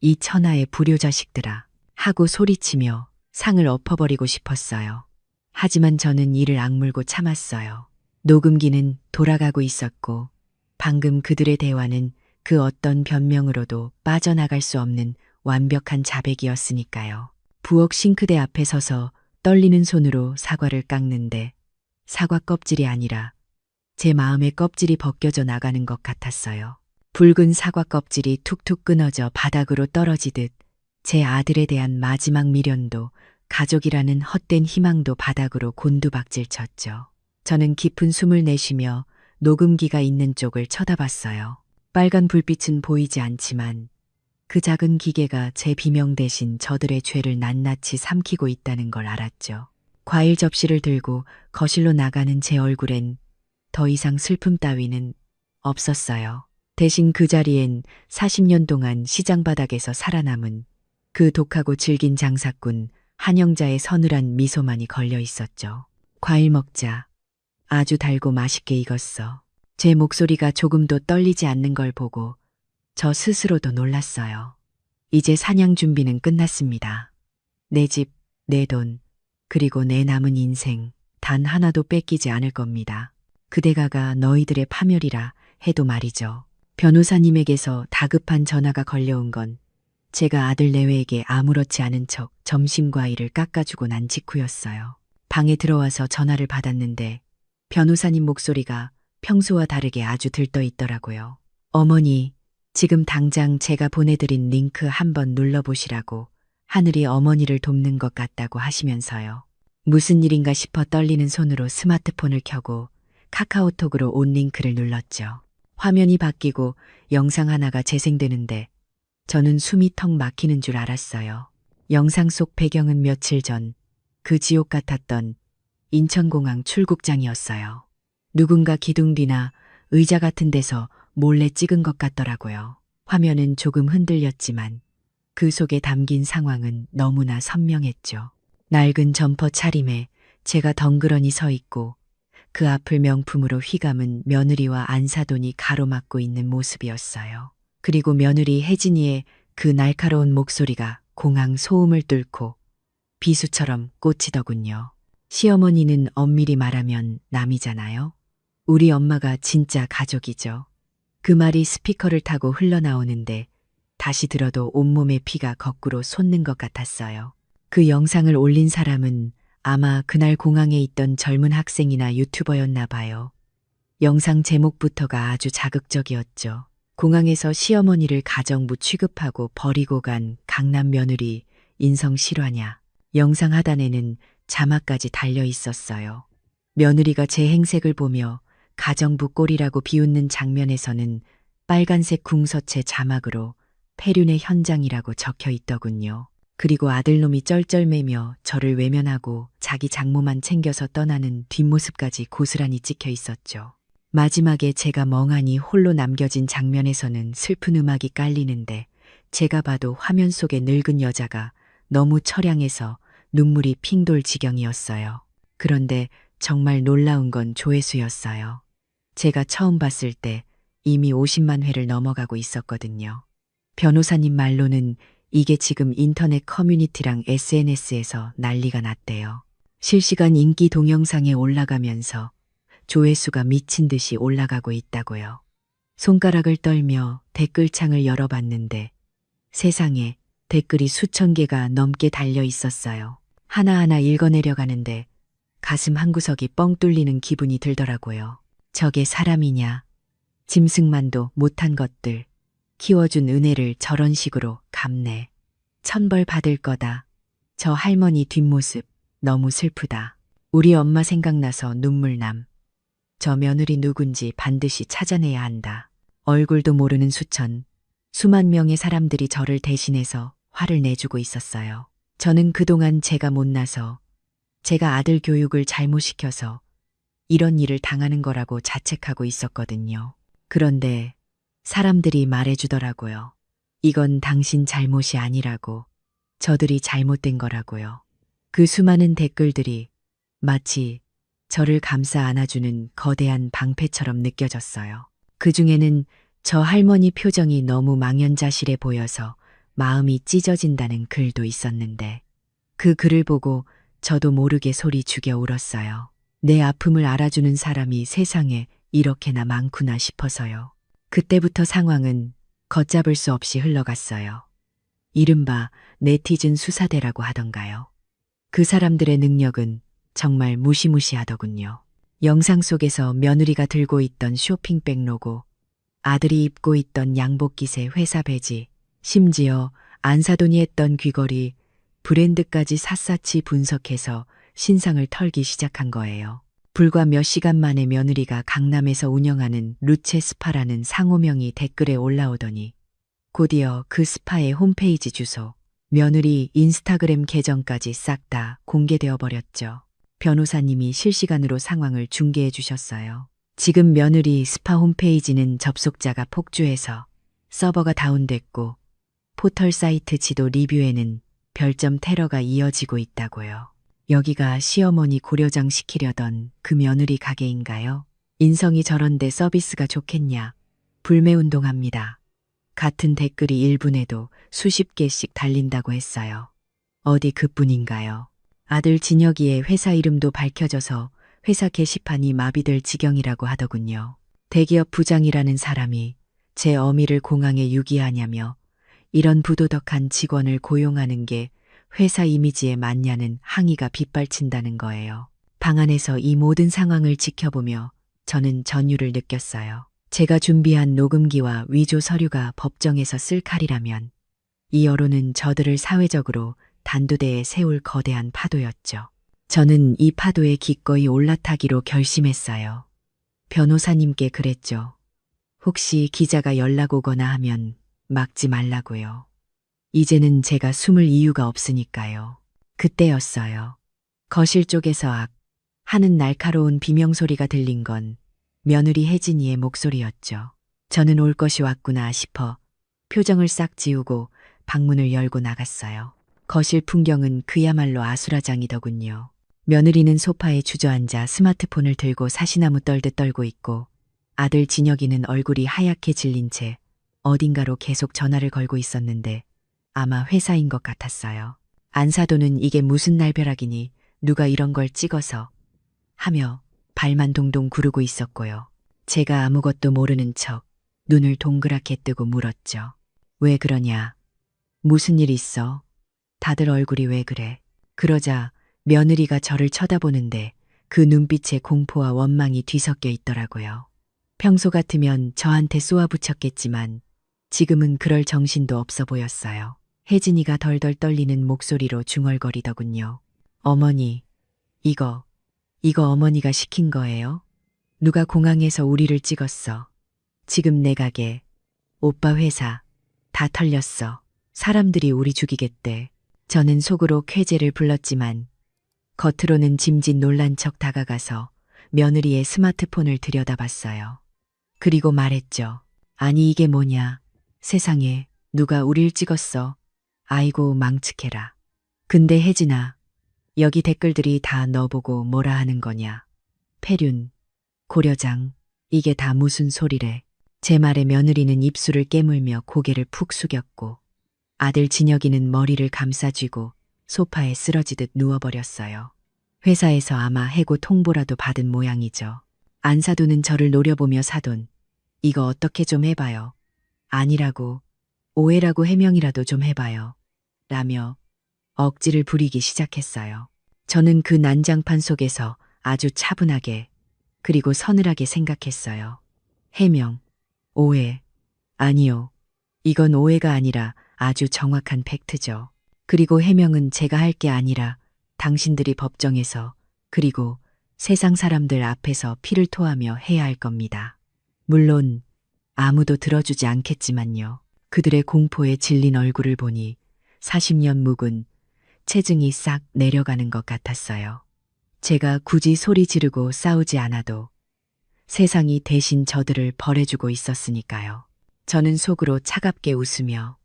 이 천하의 불효자식들아 하고 소리치며 상을 엎어버리고 싶었어요. 하지만 저는 이를 악물고 참았어요. 녹음기는 돌아가고 있었고 방금 그들의 대화는 그 어떤 변명으로도 빠져나갈 수 없는 완벽한 자백이었으니까요. 부엌 싱크대 앞에 서서 떨리는 손으로 사과를 깎는데 사과 껍질이 아니라 제 마음의 껍질이 벗겨져 나가는 것 같았어요. 붉은 사과 껍질이 툭툭 끊어져 바닥으로 떨어지듯 제 아들에 대한 마지막 미련도 가족이라는 헛된 희망도 바닥으로 곤두박질 쳤죠. 저는 깊은 숨을 내쉬며 녹음기가 있는 쪽을 쳐다봤어요. 빨간 불빛은 보이지 않지만 그 작은 기계가 제 비명 대신 저들의 죄를 낱낱이 삼키고 있다는 걸 알았죠. 과일 접시를 들고 거실로 나가는 제 얼굴엔 더 이상 슬픔 따위는 없었어요. 대신 그 자리엔 40년 동안 시장 바닥에서 살아남은 그 독하고 질긴 장사꾼 한영자의 서늘한 미소만이 걸려 있었죠. 과일 먹자. 아주 달고 맛있게 익었어. 제 목소리가 조금도 떨리지 않는 걸 보고 저 스스로도 놀랐어요. 이제 사냥 준비는 끝났습니다. 내 집, 내 돈, 그리고 내 남은 인생 단 하나도 뺏기지 않을 겁니다. 그대가가 너희들의 파멸이라 해도 말이죠. 변호사님에게서 다급한 전화가 걸려온 건 제가 아들 내외에게 아무렇지 않은 척 점심 과일을 깎아주고 난 직후였어요. 방에 들어와서 전화를 받았는데 변호사님 목소리가 평소와 다르게 아주 들떠 있더라고요. 어머니, 지금 당장 제가 보내드린 링크 한번 눌러보시라고 하늘이 어머니를 돕는 것 같다고 하시면서요. 무슨 일인가 싶어 떨리는 손으로 스마트폰을 켜고 카카오톡으로 온 링크를 눌렀죠. 화면이 바뀌고 영상 하나가 재생되는데 저는 숨이 턱 막히는 줄 알았어요. 영상 속 배경은 며칠 전 그 지옥 같았던 인천공항 출국장이었어요. 누군가 기둥 뒤나 의자 같은 데서 몰래 찍은 것 같더라고요. 화면은 조금 흔들렸지만 그 속에 담긴 상황은 너무나 선명했죠. 낡은 점퍼 차림에 제가 덩그러니 서 있고 그 앞을 명품으로 휘감은 며느리와 안사돈이 가로막고 있는 모습이었어요. 그리고 며느리 혜진이의 그 날카로운 목소리가 공항 소음을 뚫고 비수처럼 꽂히더군요. 시어머니는 엄밀히 말하면 남이잖아요. 우리 엄마가 진짜 가족이죠. 그 말이 스피커를 타고 흘러나오는데 다시 들어도 온몸의 피가 거꾸로 솟는 것 같았어요. 그 영상을 올린 사람은 아마 그날 공항에 있던 젊은 학생이나 유튜버였나 봐요. 영상 제목부터가 아주 자극적이었죠. 공항에서 시어머니를 가정부 취급하고 버리고 간 강남 며느리 인성 실화냐. 영상 하단에는 자막까지 달려 있었어요. 며느리가 제 행색을 보며 가정부 꼴이라고 비웃는 장면에서는 빨간색 궁서체 자막으로 폐륜의 현장이라고 적혀 있더군요. 그리고 아들놈이 쩔쩔매며 저를 외면하고 자기 장모만 챙겨서 떠나는 뒷모습까지 고스란히 찍혀 있었죠. 마지막에 제가 멍하니 홀로 남겨진 장면에서는 슬픈 음악이 깔리는데 제가 봐도 화면 속의 늙은 여자가 너무 처량해서 눈물이 핑 돌 지경이었어요. 그런데 정말 놀라운 건 조회수였어요. 제가 처음 봤을 때 이미 50만 회를 넘어가고 있었거든요. 변호사님 말로는 이게 지금 인터넷 커뮤니티랑 SNS에서 난리가 났대요. 실시간 인기 동영상에 올라가면서 조회수가 미친 듯이 올라가고 있다고요. 손가락을 떨며 댓글창을 열어봤는데 세상에 댓글이 수천 개가 넘게 달려 있었어요. 하나하나 읽어내려가는데 가슴 한구석이 뻥 뚫리는 기분이 들더라고요. 저게 사람이냐. 짐승만도 못한 것들. 키워준 은혜를 저런 식으로 갚네. 천벌 받을 거다. 저 할머니 뒷모습 너무 슬프다. 우리 엄마 생각나서 눈물남. 저 며느리 누군지 반드시 찾아내야 한다. 얼굴도 모르는 수만 명의 사람들이 저를 대신해서 화를 내주고 있었어요. 저는 그동안 제가 못나서 제가 아들 교육을 잘못 시켜서 이런 일을 당하는 거라고 자책하고 있었거든요. 그런데 사람들이 말해주더라고요. 이건 당신 잘못이 아니라고. 저들이 잘못된 거라고요. 그 수많은 댓글들이 마치 저를 감싸 안아주는 거대한 방패처럼 느껴졌어요. 그 중에는 저 할머니 표정이 너무 망연자실해 보여서 마음이 찢어진다는 글도 있었는데 그 글을 보고 저도 모르게 소리 죽여 울었어요. 내 아픔을 알아주는 사람이 세상에 이렇게나 많구나 싶어서요. 그때부터 상황은 걷잡을 수 없이 흘러갔어요. 이른바 네티즌 수사대라고 하던가요. 그 사람들의 능력은 정말 무시무시하더군요. 영상 속에서 며느리가 들고 있던 쇼핑백 로고, 아들이 입고 있던 양복깃의 회사 배지, 심지어 안사돈이 했던 귀걸이, 브랜드까지 샅샅이 분석해서 신상을 털기 시작한 거예요. 불과 몇 시간 만에 며느리가 강남에서 운영하는 루체 스파라는 상호명이 댓글에 올라오더니 곧이어 그 스파의 홈페이지 주소, 며느리 인스타그램 계정까지 싹 다 공개되어 버렸죠. 변호사님이 실시간으로 상황을 중계해 주셨어요. 지금 며느리 스파 홈페이지는 접속자가 폭주해서 서버가 다운됐고 포털 사이트 지도 리뷰에는 별점 테러가 이어지고 있다고요. 여기가 시어머니 고려장 시키려던 그 며느리 가게인가요? 인성이 저런데 서비스가 좋겠냐? 불매운동합니다. 같은 댓글이 1분에도 수십 개씩 달린다고 했어요. 어디 그뿐인가요? 아들 진혁이의 회사 이름도 밝혀져서 회사 게시판이 마비될 지경이라고 하더군요. 대기업 부장이라는 사람이 제 어미를 공항에 유기하냐며 이런 부도덕한 직원을 고용하는 게 회사 이미지에 맞냐는 항의가 빗발친다는 거예요. 방 안에서 이 모든 상황을 지켜보며 저는 전율을 느꼈어요. 제가 준비한 녹음기와 위조 서류가 법정에서 쓸 칼이라면 이 여론은 저들을 사회적으로 단두대에 세울 거대한 파도였죠. 저는 이 파도에 기꺼이 올라타기로 결심했어요. 변호사님께 그랬죠. 혹시 기자가 연락 오거나 하면 막지 말라고요. 이제는 제가 숨을 이유가 없으니까요. 그때였어요. 거실 쪽에서 악 하는 날카로운 비명소리가 들린 건 며느리 혜진이의 목소리였죠. 저는 올 것이 왔구나 싶어 표정을 싹 지우고 방문을 열고 나갔어요. 거실 풍경은 그야말로 아수라장이더군요. 며느리는 소파에 주저앉아 스마트폰을 들고 사시나무 떨듯 떨고 있고 아들 진혁이는 얼굴이 하얗게 질린 채 어딘가로 계속 전화를 걸고 있었는데 아마 회사인 것 같았어요. 안사도는 이게 무슨 날벼락이니 누가 이런 걸 찍어서 하며 발만 동동 구르고 있었고요. 제가 아무것도 모르는 척 눈을 동그랗게 뜨고 물었죠. 왜 그러냐? 무슨 일 있어? 다들 얼굴이 왜 그래? 그러자 며느리가 저를 쳐다보는데 그 눈빛에 공포와 원망이 뒤섞여 있더라고요. 평소 같으면 저한테 쏘아붙였겠지만 지금은 그럴 정신도 없어 보였어요. 혜진이가 덜덜 떨리는 목소리로 중얼거리더군요. 어머니, 이거 어머니가 시킨 거예요? 누가 공항에서 우리를 찍었어. 지금 내 가게, 오빠 회사 다 털렸어. 사람들이 우리 죽이겠대. 저는 속으로 쾌재를 불렀지만 겉으로는 짐짓 놀란 척 다가가서 며느리의 스마트폰을 들여다봤어요. 그리고 말했죠. 아니 이게 뭐냐. 세상에 누가 우릴 찍었어. 아이고 망측해라. 근데 혜진아, 여기 댓글들이 다 너 보고 뭐라 하는 거냐. 폐륜, 고려장, 이게 다 무슨 소리래. 제 말에 며느리는 입술을 깨물며 고개를 푹 숙였고 아들 진혁이는 머리를 감싸쥐고 소파에 쓰러지듯 누워버렸어요. 회사에서 아마 해고 통보라도 받은 모양이죠. 안사돈은 저를 노려보며 사돈, 이거 어떻게 좀 해봐요. 아니라고, 오해라고 해명이라도 좀 해봐요. 라며 억지를 부리기 시작했어요. 저는 그 난장판 속에서 아주 차분하게 그리고 서늘하게 생각했어요. 해명, 오해, 아니요. 이건 오해가 아니라 아주 정확한 팩트죠. 그리고 해명은 제가 할 게 아니라 당신들이 법정에서 그리고 세상 사람들 앞에서 피를 토하며 해야 할 겁니다. 물론 아무도 들어주지 않겠지만요. 그들의 공포에 질린 얼굴을 보니 40년 묵은 체증이 싹 내려가는 것 같았어요. 제가 굳이 소리 지르고 싸우지 않아도 세상이 대신 저들을 벌해주고 있었으니까요. 저는 속으로 차갑게 웃으며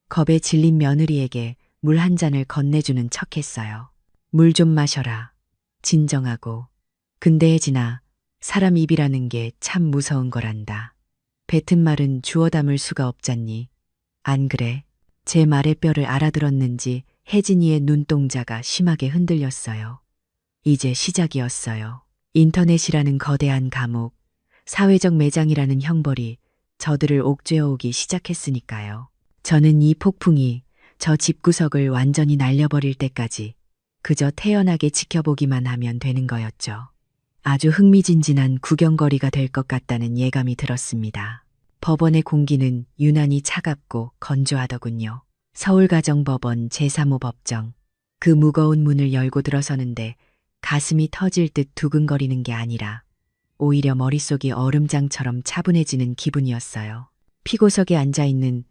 겁에 질린 며느리에게 물 한 잔을 건네주는 척했어요. 물 좀 마셔라. 진정하고. 근데 혜진아, 사람 입이라는 게 참 무서운 거란다. 뱉은 말은 주워 담을 수가 없잖니. 안 그래? 제 말의 뼈를 알아들었는지 혜진이의 눈동자가 심하게 흔들렸어요. 이제 시작이었어요. 인터넷이라는 거대한 감옥, 사회적 매장이라는 형벌이 저들을 옥죄어오기 시작했으니까요. 저는 이 폭풍이 저 집구석을 완전히 날려버릴 때까지 그저 태연하게 지켜보기만 하면 되는 거였죠. 아주 흥미진진한 구경거리가 될 것 같다는 예감이 들었습니다. 법원의 공기는 유난히 차갑고 건조하더군요. 서울가정법원 제3호 법정. 그 무거운 문을 열고 들어서는데 가슴이 터질 듯 두근거리는 게 아니라 오히려 머릿속이 얼음장처럼 차분해지는 기분이었어요. 피고석에 앉아있는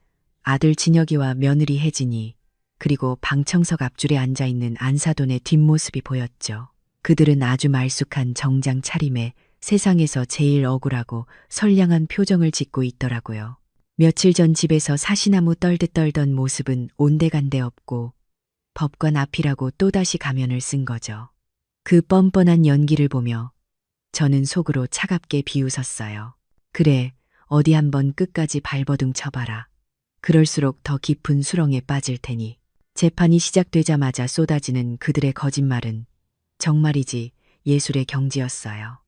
아들 진혁이와 며느리 혜진이 그리고 방청석 앞줄에 앉아있는 안사돈의 뒷모습이 보였죠. 그들은 아주 말쑥한 정장 차림에 세상에서 제일 억울하고 선량한 표정을 짓고 있더라고요. 며칠 전 집에서 사시나무 떨듯 떨던 모습은 온데간데 없고 법관 앞이라고 또다시 가면을 쓴 거죠. 그 뻔뻔한 연기를 보며 저는 속으로 차갑게 비웃었어요. 그래, 어디 한번 끝까지 발버둥 쳐봐라. 그럴수록 더 깊은 수렁에 빠질 테니. 재판이 시작되자마자 쏟아지는 그들의 거짓말은 정말이지 예술의 경지였어요.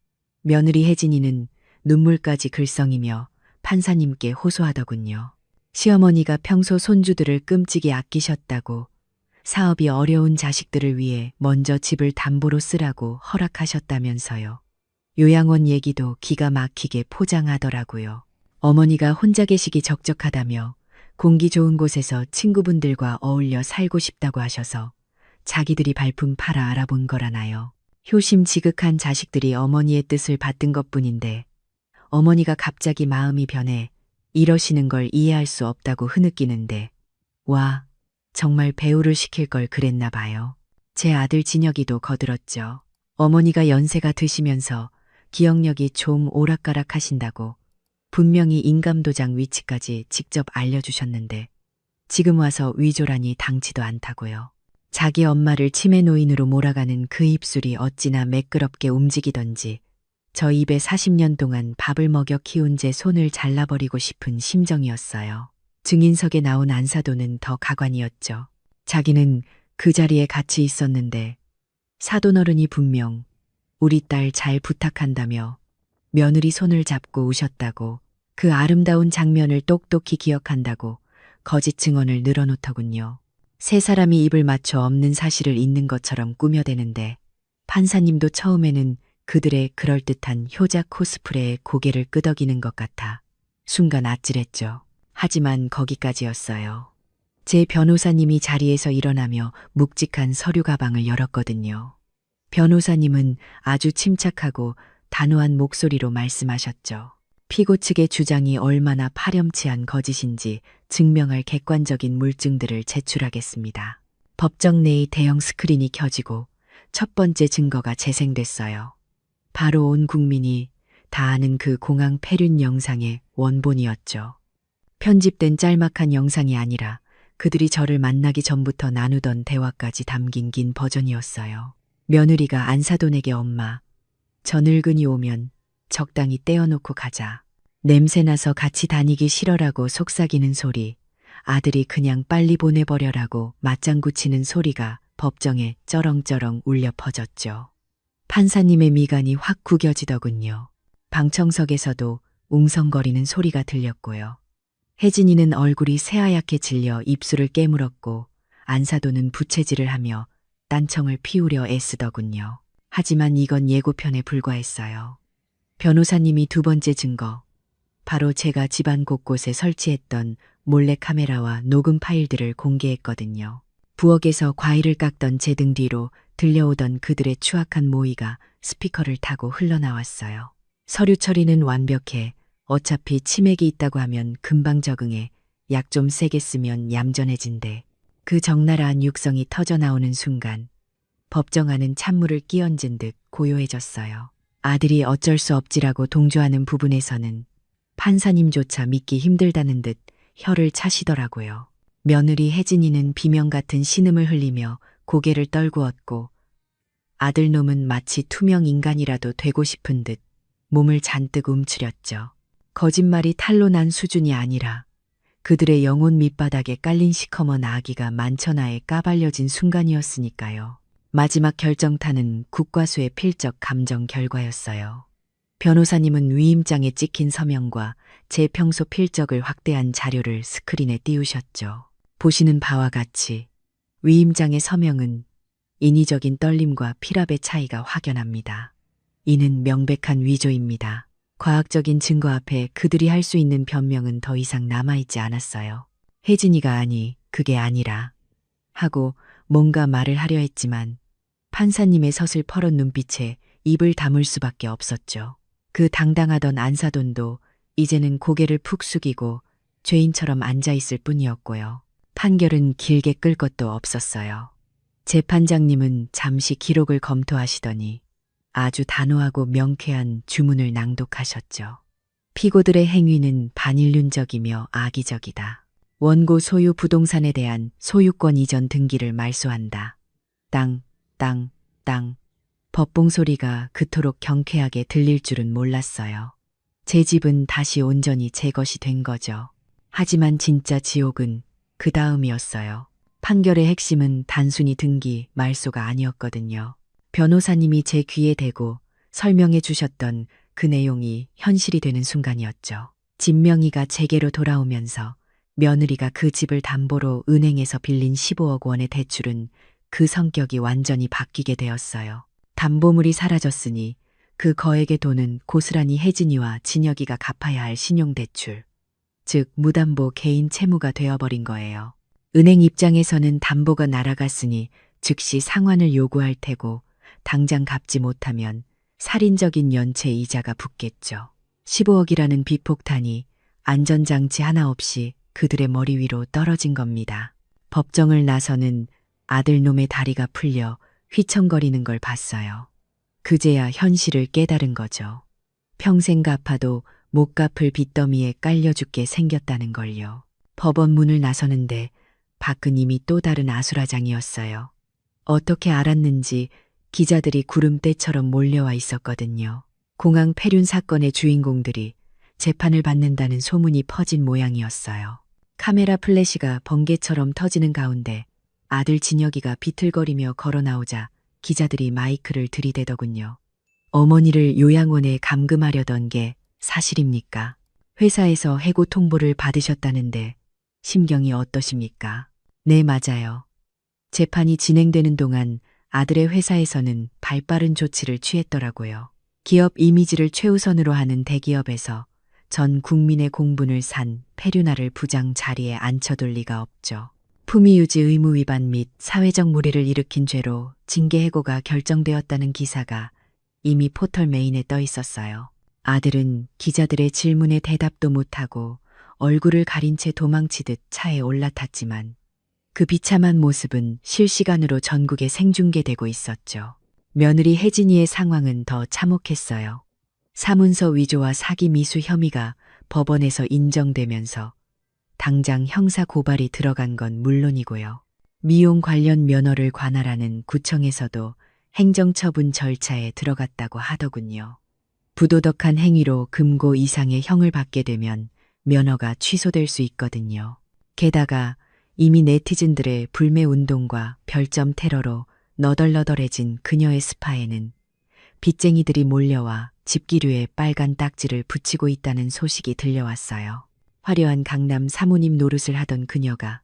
며느리 혜진이는 눈물까지 글썽이며 판사님께 호소하더군요. 시어머니가 평소 손주들을 끔찍이 아끼셨다고, 사업이 어려운 자식들을 위해 먼저 집을 담보로 쓰라고 허락하셨다면서요. 요양원 얘기도 기가 막히게 포장하더라고요. 어머니가 혼자 계시기 적적하다며 공기 좋은 곳에서 친구분들과 어울려 살고 싶다고 하셔서 자기들이 발품 팔아 알아본 거라나요. 효심 지극한 자식들이 어머니의 뜻을 받든 것뿐인데 어머니가 갑자기 마음이 변해 이러시는 걸 이해할 수 없다고 흐느끼는데, 와, 정말 배우를 시킬 걸 그랬나 봐요. 제 아들 진혁이도 거들었죠. 어머니가 연세가 드시면서 기억력이 좀 오락가락 하신다고 분명히 인감도장 위치까지 직접 알려주셨는데 지금 와서 위조라니 당치도 않다고요. 자기 엄마를 치매 노인으로 몰아가는 그 입술이 어찌나 매끄럽게 움직이던지 저 입에 40년 동안 밥을 먹여 키운 제 손을 잘라버리고 싶은 심정이었어요. 증인석에 나온 안사도는 더 가관이었죠. 자기는 그 자리에 같이 있었는데 사돈어른이 분명 우리 딸 잘 부탁한다며 며느리 손을 잡고 우셨다고, 그 아름다운 장면을 똑똑히 기억한다고 거짓 증언을 늘어놓더군요. 세 사람이 입을 맞춰 없는 사실을 있는 것처럼 꾸며대는데 판사님도 처음에는 그들의 그럴듯한 효자 코스프레에 고개를 끄덕이는 것 같아 순간 아찔했죠. 하지만 거기까지였어요. 제 변호사님이 자리에서 일어나며 묵직한 서류 가방을 열었거든요. 변호사님은 아주 침착하고 단호한 목소리로 말씀하셨죠. 피고 측의 주장이 얼마나 파렴치한 거짓인지 증명할 객관적인 물증들을 제출하겠습니다. 법정 내의 대형 스크린이 켜지고 첫 번째 증거가 재생됐어요. 바로 온 국민이 다 아는 그 공항 폐륜 영상의 원본이었죠. 편집된 짤막한 영상이 아니라 그들이 저를 만나기 전부터 나누던 대화까지 담긴 긴 버전이었어요. 며느리가 안사돈에게 엄마, 저 늙은이 오면 적당히 떼어놓고 가자. 냄새나서 같이 다니기 싫어라고 속삭이는 소리, 아들이 그냥 빨리 보내버려라고 맞장구 치는 소리가 법정에 쩌렁쩌렁 울려 퍼졌죠. 판사님의 미간이 확 구겨지더군요. 방청석에서도 웅성거리는 소리가 들렸고요. 혜진이는 얼굴이 새하얗게 질려 입술을 깨물었고 안사돈은 부채질을 하며 딴청을 피우려 애쓰더군요. 하지만 이건 예고편에 불과했어요. 변호사님이 두 번째 증거, 바로 제가 집안 곳곳에 설치했던 몰래카메라와 녹음 파일들을 공개했거든요. 부엌에서 과일을 깎던 제 등 뒤로 들려오던 그들의 추악한 모의가 스피커를 타고 흘러나왔어요. 서류 처리는 완벽해. 어차피 치맥이 있다고 하면 금방 적응해. 약 좀 세게 쓰면 얌전해진대. 그 적나라한 육성이 터져나오는 순간 법정 안은 찬물을 끼얹은 듯 고요해졌어요. 아들이 어쩔 수 없지라고 동조하는 부분에서는 판사님조차 믿기 힘들다는 듯 혀를 차시더라고요. 며느리 혜진이는 비명 같은 신음을 흘리며 고개를 떨구었고 아들놈은 마치 투명 인간이라도 되고 싶은 듯 몸을 잔뜩 움츠렸죠. 거짓말이 탄로난 수준이 아니라 그들의 영혼 밑바닥에 깔린 시커먼 아기가 만천하에 까발려진 순간이었으니까요. 마지막 결정타는 국과수의 필적 감정 결과였어요. 변호사님은 위임장에 찍힌 서명과 제 평소 필적을 확대한 자료를 스크린에 띄우셨죠. 보시는 바와 같이 위임장의 서명은 인위적인 떨림과 피랍의 차이가 확연합니다. 이는 명백한 위조입니다. 과학적인 증거 앞에 그들이 할 수 있는 변명은 더 이상 남아있지 않았어요. 혜진이가 아니, 그게 아니라 하고 뭔가 말을 하려 했지만 판사님의 서슬퍼런 눈빛에 입을 다물 수밖에 없었죠. 그 당당하던 안사돈도 이제는 고개를 푹 숙이고 죄인처럼 앉아있을 뿐이었고요. 판결은 길게 끌 것도 없었어요. 재판장님은 잠시 기록을 검토하시더니 아주 단호하고 명쾌한 주문을 낭독하셨죠. 피고들의 행위는 반인륜적이며 악의적이다. 원고 소유 부동산에 대한 소유권 이전 등기를 말소한다. 땅, 땅, 땅. 법봉 소리가 그토록 경쾌하게 들릴 줄은 몰랐어요. 제 집은 다시 온전히 제 것이 된 거죠. 하지만 진짜 지옥은 그 다음이었어요. 판결의 핵심은 단순히 등기, 말소가 아니었거든요. 변호사님이 제 귀에 대고 설명해 주셨던 그 내용이 현실이 되는 순간이었죠. 집 명의가 제게로 돌아오면서 며느리가 그 집을 담보로 은행에서 빌린 15억 원의 대출은 그 성격이 완전히 바뀌게 되었어요. 담보물이 사라졌으니 그 거액의 돈은 고스란히 혜진이와 진혁이가 갚아야 할 신용대출, 즉 무담보 개인 채무가 되어버린 거예요. 은행 입장에서는 담보가 날아갔으니 즉시 상환을 요구할 테고 당장 갚지 못하면 살인적인 연체 이자가 붙겠죠. 15억이라는 비폭탄이 안전장치 하나 없이 그들의 머리 위로 떨어진 겁니다. 법정을 나서는 아들놈의 다리가 풀려 휘청거리는 걸 봤어요. 그제야 현실을 깨달은 거죠. 평생 갚아도 못 갚을 빚더미에 깔려 죽게 생겼다는 걸요. 법원 문을 나서는데 밖은 이미 또 다른 아수라장이었어요. 어떻게 알았는지 기자들이 구름대처럼 몰려와 있었거든요. 공항 폐륜 사건의 주인공들이 재판을 받는다는 소문이 퍼진 모양이었어요. 카메라 플래시가 번개처럼 터지는 가운데 아들 진혁이가 비틀거리며 걸어 나오자 기자들이 마이크를 들이대더군요. 어머니를 요양원에 감금하려던 게 사실입니까? 회사에서 해고 통보를 받으셨다는데 심경이 어떠십니까? 네, 맞아요. 재판이 진행되는 동안 아들의 회사에서는 발빠른 조치를 취했더라고요. 기업 이미지를 최우선으로 하는 대기업에서 전 국민의 공분을 산 페류나를 부장 자리에 앉혀둘 리가 없죠. 품위유지 의무 위반 및 사회적 물의를 일으킨 죄로 징계 해고가 결정되었다는 기사가 이미 포털 메인에 떠 있었어요. 아들은 기자들의 질문에 대답도 못하고 얼굴을 가린 채 도망치듯 차에 올라탔지만 그 비참한 모습은 실시간으로 전국에 생중계되고 있었죠. 며느리 혜진이의 상황은 더 참혹했어요. 사문서 위조와 사기 미수 혐의가 법원에서 인정되면서 당장 형사 고발이 들어간 건 물론이고요. 미용 관련 면허를 관할하는 구청에서도 행정처분 절차에 들어갔다고 하더군요. 부도덕한 행위로 금고 이상의 형을 받게 되면 면허가 취소될 수 있거든요. 게다가 이미 네티즌들의 불매운동과 별점 테러로 너덜너덜해진 그녀의 스파에는 빚쟁이들이 몰려와 집기류에 빨간 딱지를 붙이고 있다는 소식이 들려왔어요. 화려한 강남 사모님 노릇을 하던 그녀가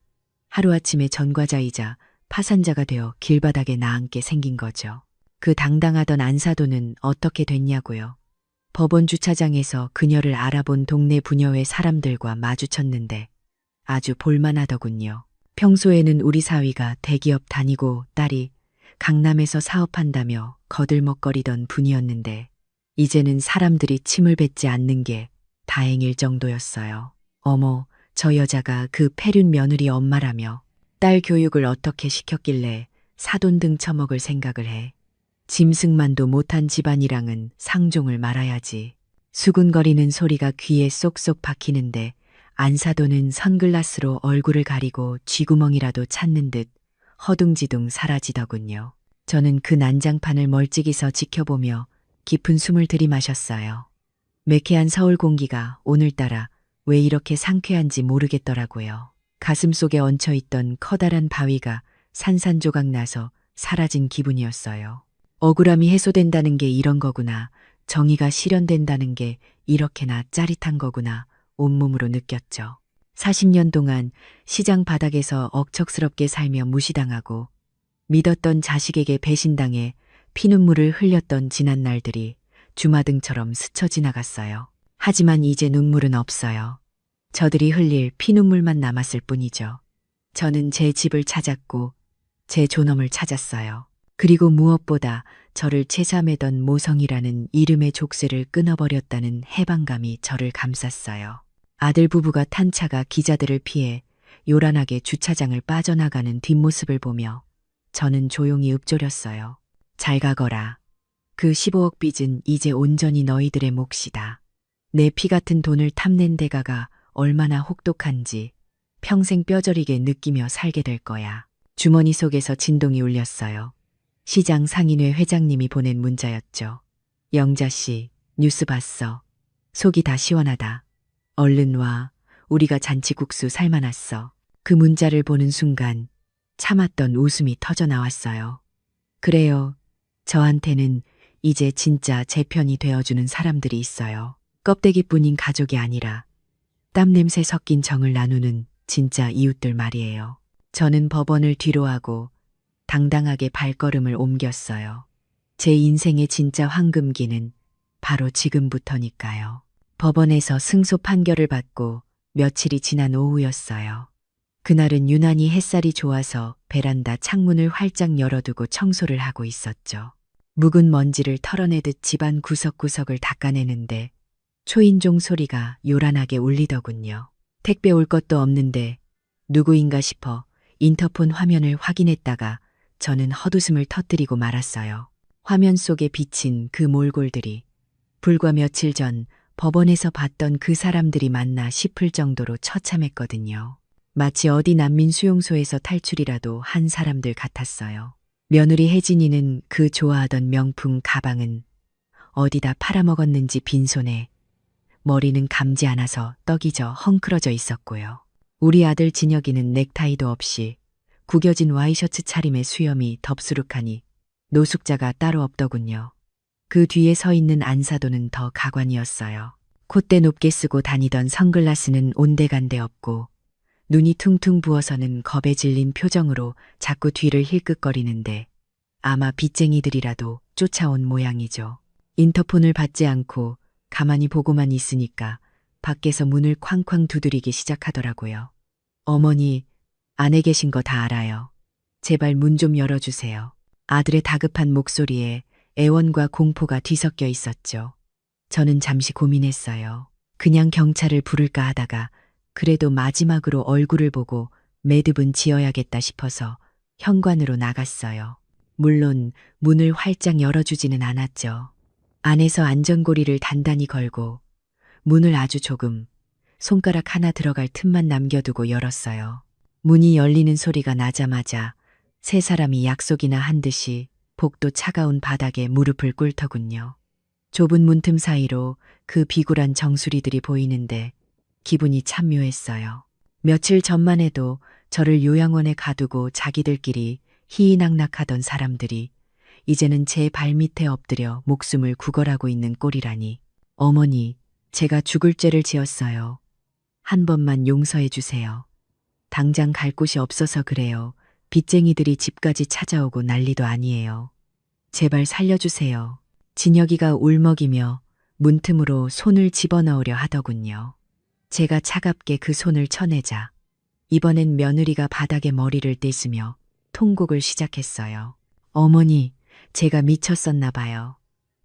하루아침에 전과자이자 파산자가 되어 길바닥에 나앉게 생긴 거죠. 그 당당하던 안사도는 어떻게 됐냐고요. 법원 주차장에서 그녀를 알아본 동네 부녀회 사람들과 마주쳤는데 아주 볼만하더군요. 평소에는 우리 사위가 대기업 다니고 딸이 강남에서 사업한다며 거들먹거리던 분이었는데 이제는 사람들이 침을 뱉지 않는 게 다행일 정도였어요. 어머, 저 여자가 그 폐륜 며느리 엄마라며 딸 교육을 어떻게 시켰길래 사돈 등 처먹을 생각을 해. 짐승만도 못한 집안이랑은 상종을 말아야지. 수근거리는 소리가 귀에 쏙쏙 박히는데 안사도는 선글라스로 얼굴을 가리고 쥐구멍이라도 찾는 듯 허둥지둥 사라지더군요. 저는 그 난장판을 멀찍이서 지켜보며 깊은 숨을 들이마셨어요. 매캐한 서울 공기가 오늘따라 왜 이렇게 상쾌한지 모르겠더라고요. 가슴속에 얹혀있던 커다란 바위가 산산조각 나서 사라진 기분이었어요. 억울함이 해소된다는 게 이런 거구나. 정의가 실현된다는 게 이렇게나 짜릿한 거구나. 온몸으로 느꼈죠. 40년 동안 시장 바닥에서 억척스럽게 살며 무시당하고 믿었던 자식에게 배신당해 피눈물을 흘렸던 지난 날들이 주마등처럼 스쳐 지나갔어요. 하지만 이제 눈물은 없어요. 저들이 흘릴 피눈물만 남았을 뿐이죠. 저는 제 집을 찾았고 제 존엄을 찾았어요. 그리고 무엇보다 저를 채사매던 모성이라는 이름의 족쇄를 끊어버렸다는 해방감이 저를 감쌌어요. 아들 부부가 탄 차가 기자들을 피해 요란하게 주차장을 빠져나가는 뒷모습을 보며 저는 조용히 읊조렸어요. 잘 가거라. 그 15억 빚은 이제 온전히 너희들의 몫이다. 내 피 같은 돈을 탐낸 대가가 얼마나 혹독한지 평생 뼈저리게 느끼며 살게 될 거야. 주머니 속에서 진동이 울렸어요. 시장 상인회 회장님이 보낸 문자였죠. 영자씨, 뉴스 봤어. 속이 다 시원하다. 얼른 와. 우리가 잔치국수 삶아놨어. 그 문자를 보는 순간 참았던 웃음이 터져 나왔어요. 그래요. 저한테는 이제 진짜 제 편이 되어주는 사람들이 있어요. 껍데기뿐인 가족이 아니라 땀 냄새 섞인 정을 나누는 진짜 이웃들 말이에요. 저는 법원을 뒤로하고 당당하게 발걸음을 옮겼어요. 제 인생의 진짜 황금기는 바로 지금부터니까요. 법원에서 승소 판결을 받고 며칠이 지난 오후였어요. 그날은 유난히 햇살이 좋아서 베란다 창문을 활짝 열어두고 청소를 하고 있었죠. 묵은 먼지를 털어내듯 집안 구석구석을 닦아내는데 초인종 소리가 요란하게 울리더군요. 택배 올 것도 없는데 누구인가 싶어 인터폰 화면을 확인했다가 저는 헛웃음을 터뜨리고 말았어요. 화면 속에 비친 그 몰골들이 불과 며칠 전 법원에서 봤던 그 사람들이 맞나 싶을 정도로 처참했거든요. 마치 어디 난민 수용소에서 탈출이라도 한 사람들 같았어요. 며느리 혜진이는 그 좋아하던 명품 가방은 어디다 팔아먹었는지 빈손에 머리는 감지 않아서 떡이 져 헝클어져 있었고요. 우리 아들 진혁이는 넥타이도 없이 구겨진 와이셔츠 차림의 수염이 덥수룩하니 노숙자가 따로 없더군요. 그 뒤에 서 있는 안사도는 더 가관이었어요. 콧대 높게 쓰고 다니던 선글라스는 온데간데 없고 눈이 퉁퉁 부어서는 겁에 질린 표정으로 자꾸 뒤를 힐끗거리는데 아마 빚쟁이들이라도 쫓아온 모양이죠. 인터폰을 받지 않고 가만히 보고만 있으니까 밖에서 문을 쾅쾅 두드리기 시작하더라고요. 어머니, 안에 계신 거 다 알아요. 제발 문 좀 열어주세요. 아들의 다급한 목소리에 애원과 공포가 뒤섞여 있었죠. 저는 잠시 고민했어요. 그냥 경찰을 부를까 하다가 그래도 마지막으로 얼굴을 보고 매듭은 지어야겠다 싶어서 현관으로 나갔어요. 물론 문을 활짝 열어주지는 않았죠. 안에서 안전고리를 단단히 걸고 문을 아주 조금 손가락 하나 들어갈 틈만 남겨두고 열었어요. 문이 열리는 소리가 나자마자 세 사람이 약속이나 한 듯이 복도 차가운 바닥에 무릎을 꿇더군요. 좁은 문틈 사이로 그 비굴한 정수리들이 보이는데 기분이 참 묘했어요. 며칠 전만 해도 저를 요양원에 가두고 자기들끼리 희희낙낙하던 사람들이 이제는 제 발밑에 엎드려 목숨을 구걸하고 있는 꼴이라니. 어머니, 제가 죽을 죄를 지었어요. 한 번만 용서해 주세요. 당장 갈 곳이 없어서 그래요. 빚쟁이들이 집까지 찾아오고 난리도 아니에요. 제발 살려주세요. 진혁이가 울먹이며 문틈으로 손을 집어넣으려 하더군요. 제가 차갑게 그 손을 쳐내자 이번엔 며느리가 바닥에 머리를 떼으며 통곡을 시작했어요. 어머니, 제가 미쳤었나 봐요.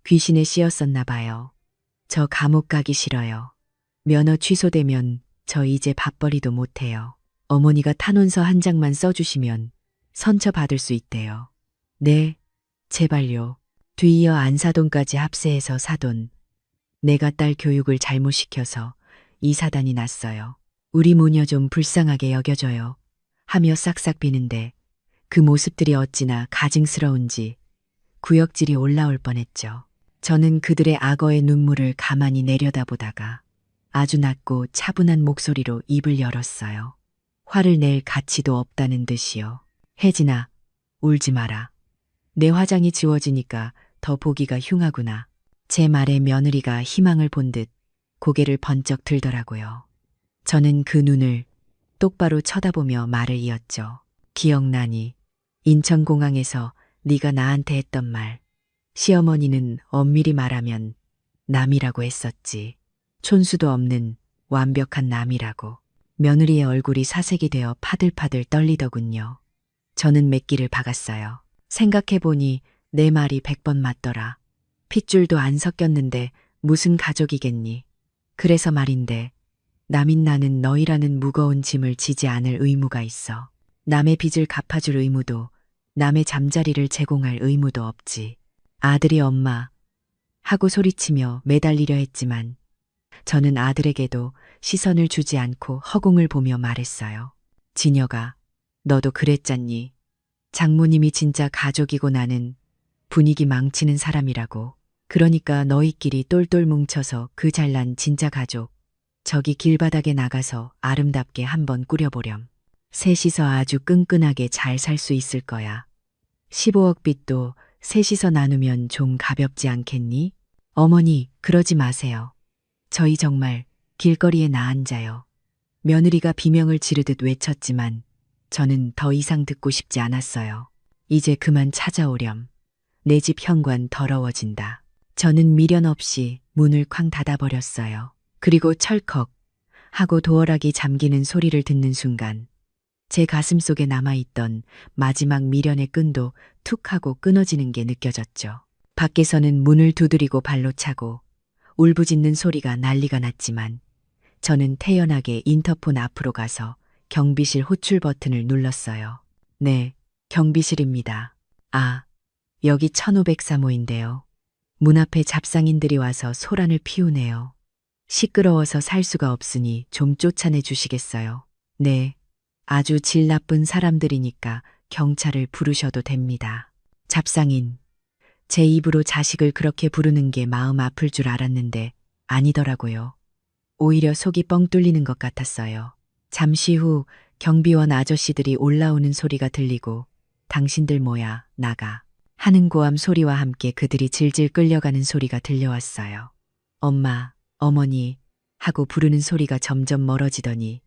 귀신에 씌었었나 봐요. 저 감옥 가기 싫어요. 면허 취소되면 저 이제 밥벌이도 못해요. 어머니가 탄원서 한 장만 써주시면 선처 받을 수 있대요. 네, 제발요. 뒤이어 안사돈까지 합세해서 사돈. 내가 딸 교육을 잘못 시켜서 이 사단이 났어요. 우리 모녀 좀 불쌍하게 여겨줘요. 하며 싹싹 비는데 그 모습들이 어찌나 가증스러운지 구역질이 올라올 뻔했죠. 저는 그들의 악어의 눈물을 가만히 내려다보다가 아주 낮고 차분한 목소리로 입을 열었어요. 화를 낼 가치도 없다는 듯이요. 혜진아, 울지 마라. 내 화장이 지워지니까 더 보기가 흉하구나. 제 말에 며느리가 희망을 본 듯 고개를 번쩍 들더라고요. 저는 그 눈을 똑바로 쳐다보며 말을 이었죠. 기억나니? 인천공항에서 네가 나한테 했던 말. 시어머니는 엄밀히 말하면 남이라고 했었지. 촌수도 없는 완벽한 남이라고. 며느리의 얼굴이 사색이 되어 파들파들 떨리더군요. 저는 맷기를 박았어요. 생각해보니 내 말이 100번 맞더라. 핏줄도 안 섞였는데 무슨 가족이겠니. 그래서 말인데 남인 나는 너희라는 무거운 짐을 지지 않을 의무가 있어. 남의 빚을 갚아줄 의무도 남의 잠자리를 제공할 의무도 없지. 아들이 엄마 하고 소리치며 매달리려 했지만 저는 아들에게도 시선을 주지 않고 허공을 보며 말했어요. 진혁아, 너도 그랬잖니. 장모님이 진짜 가족이고 나는 분위기 망치는 사람이라고. 그러니까 너희끼리 똘똘 뭉쳐서 그 잘난 진짜 가족. 저기 길바닥에 나가서 아름답게 한번 꾸려보렴. 셋이서 아주 끈끈하게 잘 살 수 있을 거야. 15억 빚도 셋이서 나누면 좀 가볍지 않겠니? 어머니, 그러지 마세요. 저희 정말 길거리에 나앉아요. 며느리가 비명을 지르듯 외쳤지만 저는 더 이상 듣고 싶지 않았어요. 이제 그만 찾아오렴. 내 집 현관 더러워진다. 저는 미련 없이 문을 쾅 닫아버렸어요. 그리고 철컥 하고 도어락이 잠기는 소리를 듣는 순간 제 가슴 속에 남아있던 마지막 미련의 끈도 툭 하고 끊어지는 게 느껴졌죠. 밖에서는 문을 두드리고 발로 차고 울부짖는 소리가 난리가 났지만 저는 태연하게 인터폰 앞으로 가서 경비실 호출 버튼을 눌렀어요. 네, 경비실입니다. 아, 여기 1503호인데요. 문 앞에 잡상인들이 와서 소란을 피우네요. 시끄러워서 살 수가 없으니 좀 쫓아내 주시겠어요? 네, 아주 질 나쁜 사람들이니까 경찰을 부르셔도 됩니다. 잡상인. 제 입으로 자식을 그렇게 부르는 게 마음 아플 줄 알았는데 아니더라고요. 오히려 속이 뻥 뚫리는 것 같았어요. 잠시 후 경비원 아저씨들이 올라오는 소리가 들리고 당신들 뭐야, 나가. 하는 고함 소리와 함께 그들이 질질 끌려가는 소리가 들려왔어요. 엄마, 어머니 하고 부르는 소리가 점점 멀어지더니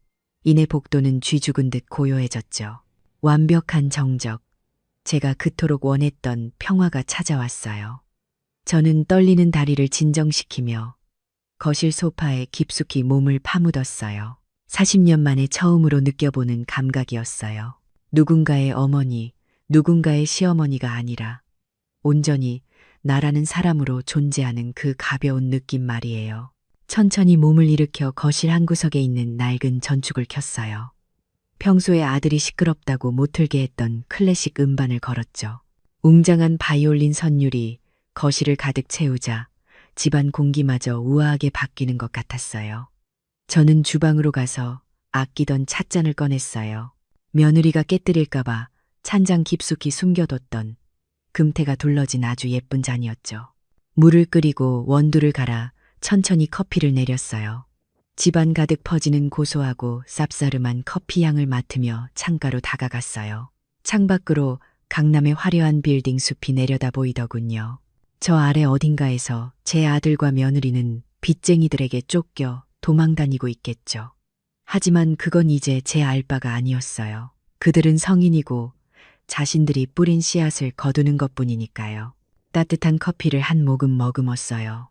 이내 복도는 쥐 죽은 듯 고요해졌죠. 완벽한 정적. 제가 그토록 원했던 평화가 찾아왔어요. 저는 떨리는 다리를 진정시키며 거실 소파에 깊숙이 몸을 파묻었어요. 40년 만에 처음으로 느껴보는 감각이었어요. 누군가의 어머니, 누군가의 시어머니가 아니라 온전히 나라는 사람으로 존재하는 그 가벼운 느낌 말이에요. 천천히 몸을 일으켜 거실 한 구석에 있는 낡은 전축을 켰어요. 평소에 아들이 시끄럽다고 못 틀게 했던 클래식 음반을 걸었죠. 웅장한 바이올린 선율이 거실을 가득 채우자 집안 공기마저 우아하게 바뀌는 것 같았어요. 저는 주방으로 가서 아끼던 찻잔을 꺼냈어요. 며느리가 깨뜨릴까봐 찬장 깊숙이 숨겨뒀던 금태가 둘러진 아주 예쁜 잔이었죠. 물을 끓이고 원두를 갈아 천천히 커피를 내렸어요. 집안 가득 퍼지는 고소하고 쌉싸름한 커피 향을 맡으며 창가로 다가갔어요. 창밖으로 강남의 화려한 빌딩 숲이 내려다 보이더군요. 저 아래 어딘가에서 제 아들과 며느리는 빚쟁이들에게 쫓겨 도망다니고 있겠죠. 하지만 그건 이제 제 알바가 아니었어요. 그들은 성인이고 자신들이 뿌린 씨앗을 거두는 것뿐이니까요. 따뜻한 커피를 한 모금 머금었어요.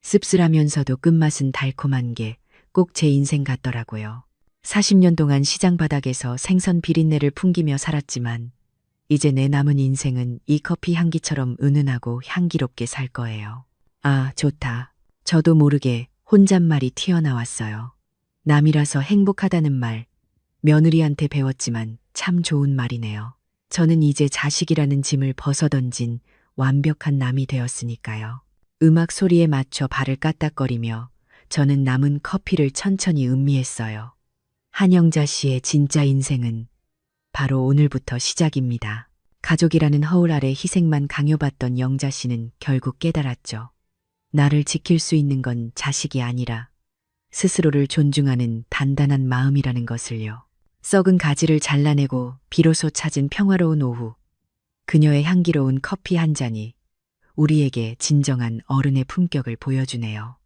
씁쓸하면서도 끝맛은 달콤한 게 꼭 제 인생 같더라고요. 40년 동안 시장 바닥에서 생선 비린내를 풍기며 살았지만 이제 내 남은 인생은 이 커피 향기처럼 은은하고 향기롭게 살 거예요. 아, 좋다. 저도 모르게 혼잣말이 튀어나왔어요. 남이라서 행복하다는 말, 며느리한테 배웠지만 참 좋은 말이네요. 저는 이제 자식이라는 짐을 벗어던진 완벽한 남이 되었으니까요. 음악 소리에 맞춰 발을 까딱거리며 저는 남은 커피를 천천히 음미했어요. 한영자 씨의 진짜 인생은 바로 오늘부터 시작입니다. 가족이라는 허울 아래 희생만 강요받던 영자 씨는 결국 깨달았죠. 나를 지킬 수 있는 건 자식이 아니라 스스로를 존중하는 단단한 마음이라는 것을요. 썩은 가지를 잘라내고 비로소 찾은 평화로운 오후. 그녀의 향기로운 커피 한 잔이 우리에게 진정한 어른의 품격을 보여주네요.